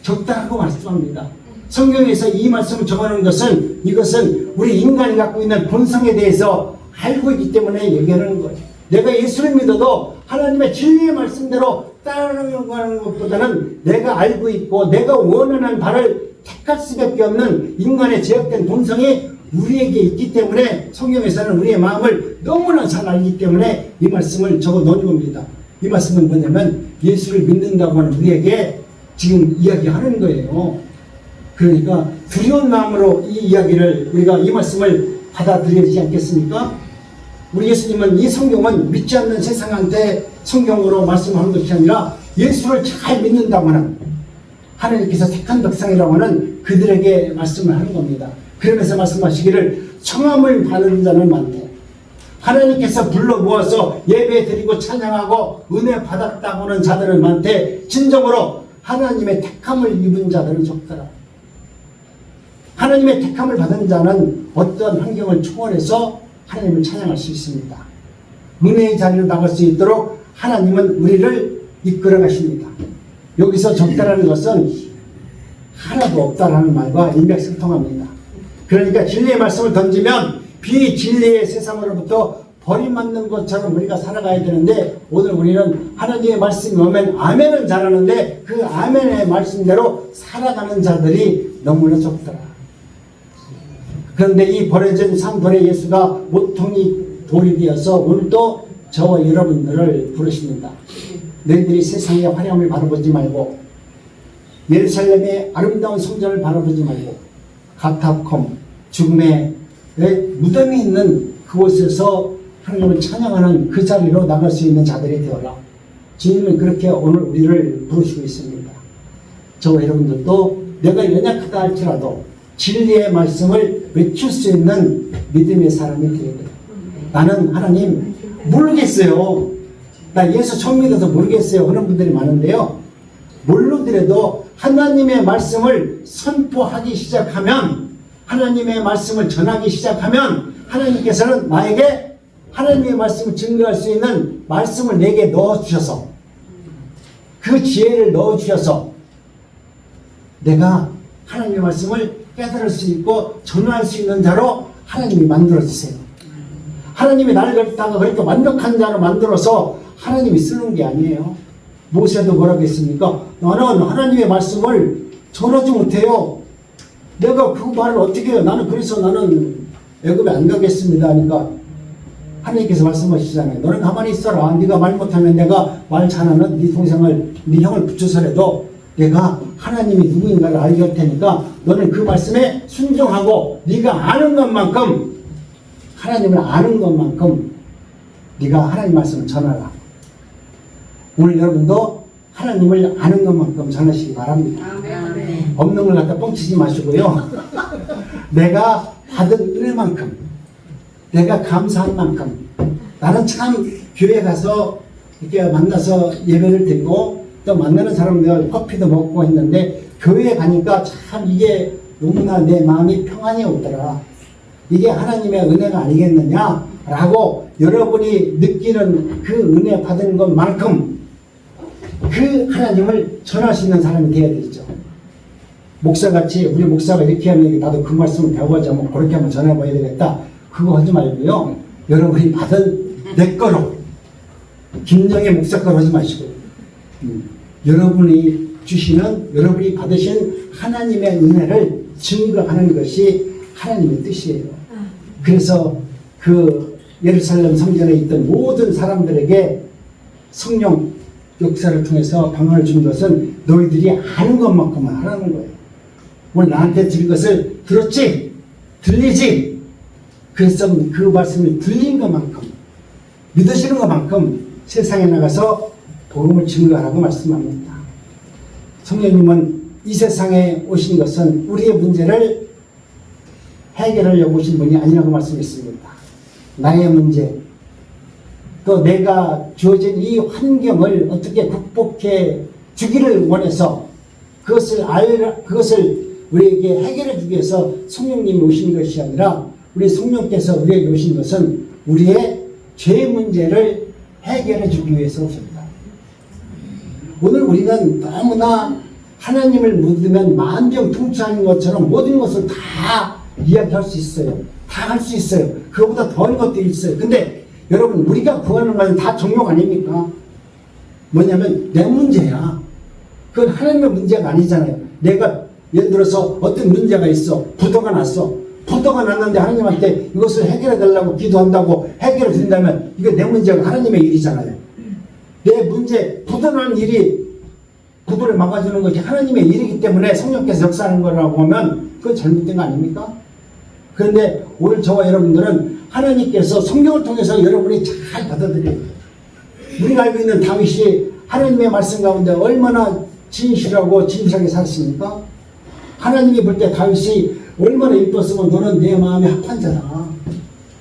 적다라고 말씀합니다. 성경에서 이 말씀을 적어놓은 것은 이것은 우리 인간이 갖고 있는 본성에 대해서 알고 있기 때문에 얘기하는 거예요. 내가 예수를 믿어도 하나님의 진리의 말씀대로 따라가는 것보다는 내가 알고 있고 내가 원하는 바를 택할 수밖에 없는 인간의 제약된 본성이 우리에게 있기 때문에 성경에서는 우리의 마음을 너무나 잘 알기 때문에 이 말씀을 적어 놓은 겁니다. 이 말씀은 뭐냐면 예수를 믿는다고 하는 우리에게 지금 이야기하는 거예요. 그러니까 두려운 마음으로 이 이야기를 우리가 이 말씀을 받아들여야 되지 않겠습니까? 우리 예수님은 이 성경은 믿지 않는 세상한테 성경으로 말씀하는 것이 아니라 예수를 잘 믿는다고 하는 하나님께서 택한 백성이라고 하는 그들에게 말씀을 하는 겁니다. 그러면서 말씀하시기를 청함을 받는 자는 많네. 하나님께서 불러 모아서 예배 드리고 찬양하고 은혜 받았다고 하는 자들은 많대. 진정으로 하나님의 택함을 입은 자들은 적더라. 하나님의 택함을 받은 자는 어떤 환경을 초월해서 하나님을 찬양할 수 있습니다. 은혜의 자리로 나갈 수 있도록 하나님은 우리를 이끌어 가십니다. 여기서 적다라는 것은 하나도 없다라는 말과 일맥상통합니다. 그러니까 진리의 말씀을 던지면 비진리의 세상으로부터 버림받는 것처럼 우리가 살아가야 되는데 오늘 우리는 하나님의 말씀이 오면 아멘은 잘하는데 그 아멘의 말씀대로 살아가는 자들이 너무나 적더라. 그런데 이 버려진 산돌의 예수가 모퉁이 돌이 되어서 오늘도 저와 여러분들을 부르십니다. 너희들이 세상의 화려함을 바라보지 말고 예루살렘의 아름다운 성전을 바라보지 말고 가타콤 죽음의 무덤이 있는 그곳에서 하나님을 찬양하는 그 자리로 나갈 수 있는 자들이 되어라. 주님은 그렇게 오늘 우리를 부르시고 있습니다. 저와 여러분들도 내가 연약하다 할지라도 진리의 말씀을 외칠 수 있는 믿음의 사람이 되어야 돼요. 나는 하나님 모르겠어요. 나 예수 처음 믿어서 모르겠어요 하는 분들이 많은데요. 모르더라도 하나님의 말씀을 선포하기 시작하면 하나님의 말씀을 전하기 시작하면 하나님께서는 나에게 하나님의 말씀을 증거할 수 있는 말씀을 내게 넣어주셔서 그 지혜를 넣어주셔서 내가 하나님의 말씀을 깨달을 수 있고 전할 수 있는 자로 하나님이 만들어주세요. 하나님이 나를 갖다가 그렇게 완벽한 자로 만들어서 하나님이 쓰는 게 아니에요. 모세도 뭐라고 했습니까? 나는 하나님의 말씀을 전하지 못해요. 내가 그 말을 어떻게 해요? 그래서 나는 애굽에 안 가겠습니다 하니까 하나님께서 말씀하시잖아요. 너는 가만히 있어라. 네가 말 못하면 내가 말 잘하는 네 형을 붙여서라도 내가 하나님이 누구인가를 알게 할 테니까 너는 그 말씀에 순종하고 네가 아는 것만큼 하나님을 아는 것만큼 네가 하나님 말씀을 전하라. 오늘 여러분도 하나님을 아는 것만큼 전하시기 바랍니다. 아멘. 없는 걸 갖다 뻥치지 마시고요. 내가 받은 은혜만큼 내가 감사한 만큼 나는 참 교회 가서 이렇게 만나서 예배를 드리고 또 만나는 사람들 커피도 먹고 했는데 교회에 가니까 참 이게 너무나 내 마음이 평안이 오더라. 이게 하나님의 은혜가 아니겠느냐라고 여러분이 느끼는 그 은혜 받은 것만큼 그 하나님을 전할 수 있는 사람이 되어야 되죠. 목사같이 우리 목사가 이렇게 하면 나도 그 말씀을 배워보자 뭐 그렇게 한번 전해봐야 되겠다. 그거 하지 말고요. 여러분이 받은 내 거로 김정혜 목사 거로 하지 마시고 여러분이 주시는 여러분이 받으신 하나님의 은혜를 증거하는 것이 하나님의 뜻이에요. 그래서 그 예루살렘 성전에 있던 모든 사람들에게 성령 역사를 통해서 방언을 준 것은 너희들이 아는 것만큼만 하라는 거예요. 오늘 나한테 들은 것을 들었지? 들리지? 그래서 그 말씀을 들린 것만큼 믿으시는 것만큼 세상에 나가서 복음을 증거하라고 말씀합니다. 성령님은 이 세상에 오신 것은 우리의 문제를 해결하려고 오신 분이 아니라고 말씀했습니다. 나의 문제, 또 내가 주어진 이 환경을 어떻게 극복해 주기를 원해서 그것을 우리에게 해결해 주기 위해서 성령님이 오신 것이 아니라 우리 성령께서 우리에게 오신 것은 우리의 죄 문제를 해결해 주기 위해서 오십니다. 오늘 우리는 너무나 하나님을 믿으면 만병통치하는 것처럼 모든 것을 다 이야기할 수 있어요. 다 할 수 있어요. 그거보다 더한 것들이 있어요. 근데 여러분 우리가 구하는 것은 다 정욕 아닙니까? 뭐냐면 내 문제야. 그건 하나님의 문제가 아니잖아요. 내가 예를 들어서 어떤 문제가 있어. 부도가 났어. 부도가 났는데 하나님한테 이것을 해결해 달라고 기도한다고 해결해 드린다면 이거 내 문제가 하나님의 일이잖아요. 내 문제, 부도난 일이 부도를 막아주는 것이 하나님의 일이기 때문에 성령께서 역사하는 거라고 하면 그건 잘못된 거 아닙니까? 그런데 오늘 저와 여러분들은 하나님께서 성경을 통해서 여러분이 잘 받아들여요. 우리가 알고 있는 다윗이 하나님의 말씀 가운데 얼마나 진실하고 진실하게 살았습니까? 하나님이 볼 때 다윗이 얼마나 이뻤으면 너는 내 마음에 합한 자다.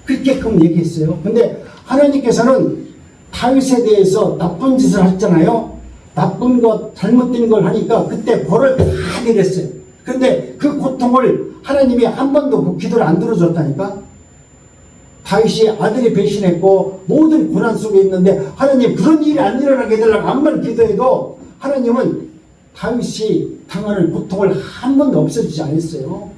그렇게끔 얘기했어요. 근데 하나님께서는 다윗에 대해서 나쁜 짓을 했잖아요. 나쁜 것, 잘못된 걸 하니까 그때 벌을 다 내렸어요. 근데 그 고통을 하나님이 한 번도 그 기도를 안 들어줬다니까? 다윗이 아들이 배신했고 모든 고난 속에 있는데 하나님 그런 일이 안 일어나게 해달라고 한 번 기도해도 하나님은 다윗이 당하는 고통을 한 번도 없애주지 않았어요.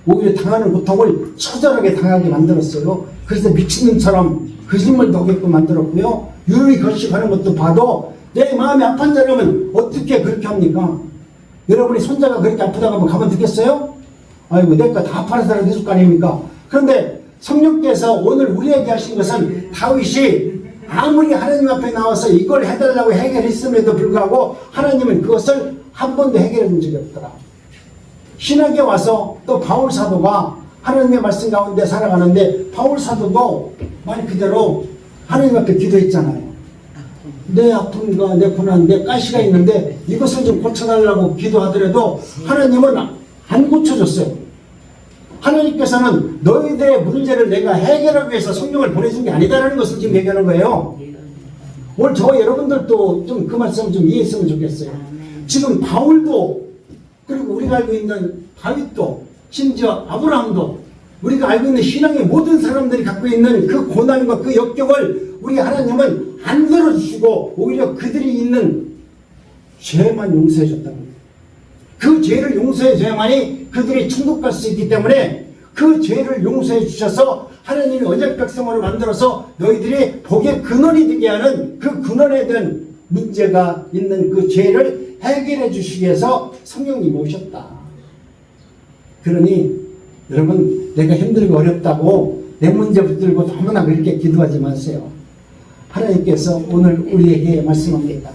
오히려 당하는 고통을 처절하게 당하게 만들었어요. 그래서 미친놈처럼 거짓말도 하게끔 만들었고요. 유리 거식하는 것도 봐도 내 마음이 아픈 자라면 어떻게 그렇게 합니까? 여러분이 손자가 그렇게 아프다고 하면 가만 두겠어요? 아이고 내가 다 아파서 살아야 해줄 거 아닙니까? 그런데 성령께서 오늘 우리에게 하신 것은 다윗이 아무리 하나님 앞에 나와서 이걸 해달라고 해결했음에도 불구하고 하나님은 그것을 한 번도 해결해 준 적이 없더라. 신학에 와서 또 바울 사도가 하나님의 말씀 가운데 살아가는데 바울 사도도 말 그대로 하나님 앞에 기도했잖아요. 내 아픔과 내 고난, 내 가시가 있는데 이것을 좀 고쳐달라고 기도하더라도 하나님은 안 고쳐줬어요. 하나님께서는 너희들의 문제를 내가 해결하기 위해서 성령을 보내준 게 아니다라는 것을 지금 얘기하는 거예요. 오늘 저와 여러분들도 좀 그 말씀을 좀 이해했으면 좋겠어요. 지금 바울도 그리고 우리가 알고 있는 다윗도 심지어 아브라함도 우리가 알고 있는 신앙의 모든 사람들이 갖고 있는 그 고난과 그 역경을 우리 하나님은 안 들어주시고 오히려 그들이 있는 죄만 용서해 줬다는 거예요. 그 죄를 용서해 줘야만이 그들이 천국 갈 수 있기 때문에 그 죄를 용서해 주셔서 하나님이 언약 백성으로 만들어서 너희들이 복의 근원이 되게 하는 그 근원에 대한 문제가 있는 그 죄를 해결해 주시기 위해서 성령님이 오셨다. 그러니 여러분, 내가 힘들고 어렵다고 내 문제 붙들고 너무나 그렇게 기도하지 마세요. 하나님께서 오늘 우리에게 말씀합니다.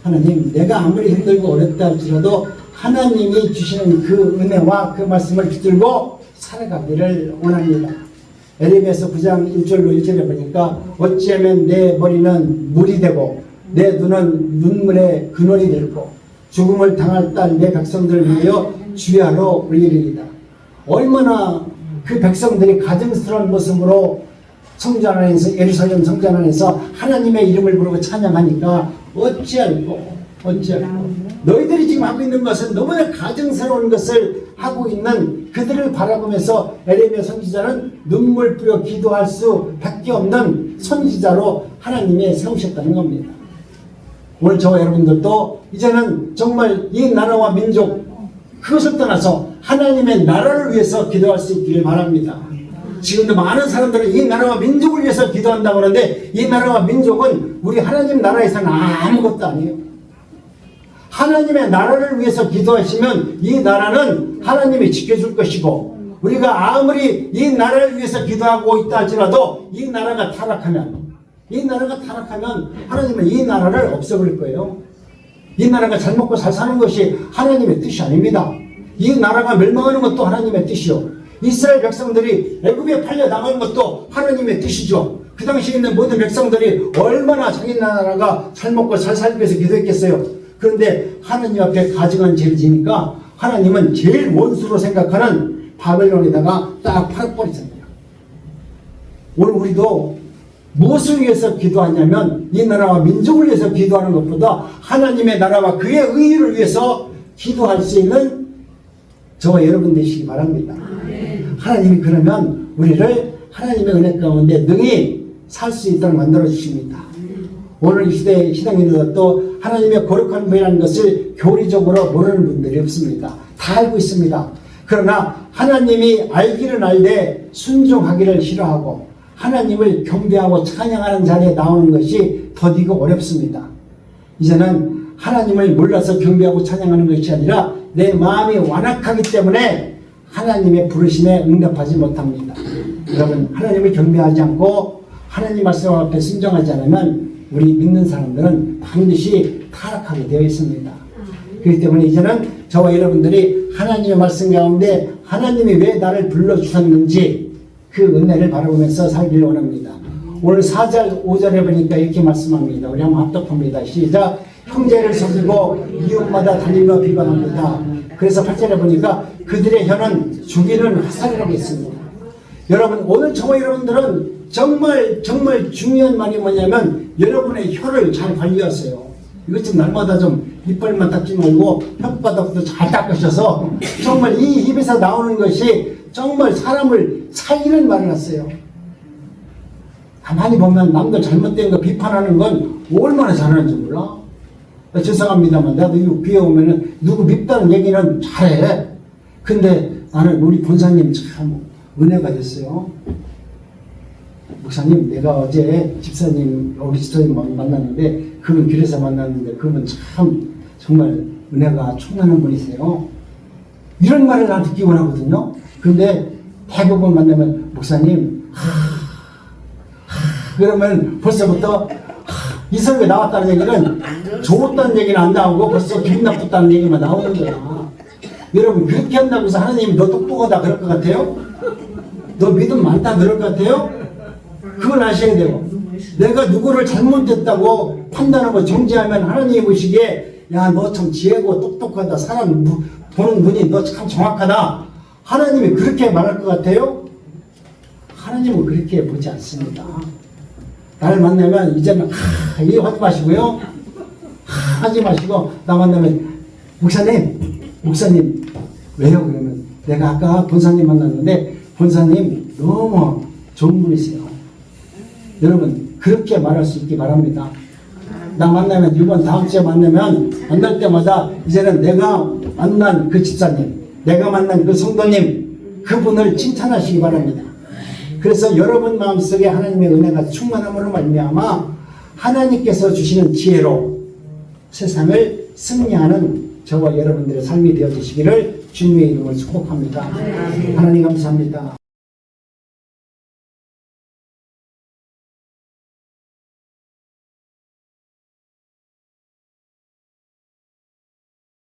하나님, 내가 아무리 힘들고 어렵다 할지라도 하나님이 주시는 그 은혜와 그 말씀을 붙들고 살아가기를 원합니다. 에레미야서 9장 1절로 1절에 보니까 어찌하면 내 머리는 물이 되고 내 눈은 눈물의 근원이 되고 죽음을 당할 딸 내 백성들을 위하여 주야로 올리리이다. 얼마나 그 백성들이 가증스러운 모습으로 성전 안에서, 예루살렘 성전 안에서 하나님의 이름을 부르고 찬양하니까 어찌할꼬 너희들이 지금 하고 있는 것은 너무나 가증스러운 것을 하고 있는 그들을 바라보면서 에레미야 선지자는 눈물 뿌려 기도할 수밖에 없는 선지자로 하나님이 세우셨다는 겁니다. 오늘 저와 여러분들도 이제는 정말 이 나라와 민족 그것을 떠나서 하나님의 나라를 위해서 기도할 수 있기를 바랍니다. 지금도 많은 사람들은 이 나라와 민족을 위해서 기도한다고 하는데 이 나라와 민족은 우리 하나님 나라에서는 아무것도 아니에요. 하나님의 나라를 위해서 기도하시면 이 나라는 하나님이 지켜줄 것이고 우리가 아무리 이 나라를 위해서 기도하고 있다 할지라도 이 나라가 타락하면 하나님은 이 나라를 없애버릴 거예요. 이 나라가 잘 먹고 잘 사는 것이 하나님의 뜻이 아닙니다. 이 나라가 멸망하는 것도 하나님의 뜻이요. 이스라엘 백성들이 애굽에 팔려 나가는 것도 하나님의 뜻이죠. 그 당시에 있는 모든 백성들이 얼마나 자기 나라가 잘 먹고 잘 살기 위해서 기도했겠어요. 그런데 하나님 앞에 가증한 죄를 지니까 하나님은 제일 원수로 생각하는 바벨론에다가 딱 팔아버리잖아요. 오늘 우리도 무엇을 위해서 기도하냐면 이 나라와 민족을 위해서 기도하는 것보다 하나님의 나라와 그의 의의를 위해서 기도할 수 있는 저와 여러분 되시기 바랍니다. 하나님이 그러면 우리를 하나님의 은혜 가운데 능히 살 수 있도록 만들어 주십니다. 오늘 이 시대에 시당인들도 하나님의 거룩한 분이라는 것을 교리적으로 모르는 분들이 없습니다. 다 알고 있습니다. 그러나 하나님이 알기를 알되 순종하기를 싫어하고 하나님을 경배하고 찬양하는 자리에 나오는 것이 더디고 어렵습니다. 이제는 하나님을 몰라서 경배하고 찬양하는 것이 아니라 내 마음이 완악하기 때문에 하나님의 부르심에 응답하지 못합니다. 여러분, 하나님을 경배하지 않고 하나님 말씀 앞에 순종하지 않으면 우리 믿는 사람들은 반드시 타락하게 되어 있습니다. 그렇기 때문에 이제는 저와 여러분들이 하나님의 말씀 가운데 하나님이 왜 나를 불러주셨는지 그 은혜를 바라보면서 살기를 원합니다. 오늘 4절 5절에 보니까 이렇게 말씀합니다. 우리 한번 합독합니다. 시작. 형제를 속이고 이웃마다 달리며 비방합니다. 그래서 8절에 보니까 그들의 혀는 죽이는 화살이라고 했습니다. 여러분, 오늘 저와 여러분들은 정말 중요한 말이 뭐냐면 여러분의 혀를 잘 관리하세요. 이것 좀 날마다 좀 이빨만 닦지 말고 혓바닥도 잘 닦으셔서 정말 이 입에서 나오는 것이 정말 사람을 살리는 말을 하세요. 가만히 보면 남들 잘못된 거 비판하는 건 얼마나 잘하는지 몰라? 죄송합니다만 나도 이거 귀에 오면은 누구 밉다는 얘기는 잘해. 근데 나는 우리 본사님 참 은혜가 됐어요. 목사님, 내가 어제 우리 집사님 만났는데 그분 길에서 만났는데 그분 참 정말 은혜가 충만한 분이세요. 이런 말을 난 듣기 원하거든요. 근데 대부분 만나면 목사님 그러면 벌써부터 이 설교에 나왔다는 얘기는 좋았다는 얘기는 안 나오고 벌써 기분 나쁘다는 얘기만 나오는 거야. 여러분, 그렇게 한다고 해서 하나님이 너 똑똑하다 그럴 것 같아요? 너 믿음 많다 그럴 것 같아요? 그걸 아셔야 돼요. 내가 누구를 잘못했다고 판단하고 정죄하면 하나님이 보시기에 야, 너 참 지혜고 똑똑하다. 사람 보는 눈이 너 참 정확하다. 하나님이 그렇게 말할 것 같아요? 하나님은 그렇게 보지 않습니다. 나를 만나면 이제는 이거 하지 마시고요. 하지 마시고 나 만나면 목사님 왜요? 그러면 내가 아까 본사님 만났는데 본사님 너무 좋은 분이세요. 여러분, 그렇게 말할 수 있기 바랍니다. 나 만나면 이번 다음 주에 만날 때마다 이제는 내가 만난 그 집사님, 내가 만난 그 성도님, 그분을 칭찬하시기 바랍니다. 그래서 여러분 마음속에 하나님의 은혜가 충만함으로 말미암아 하나님께서 주시는 지혜로 세상을 승리하는 저와 여러분들의 삶이 되어주시기를 주님의 이름으로 축복합니다. 하나님 감사합니다.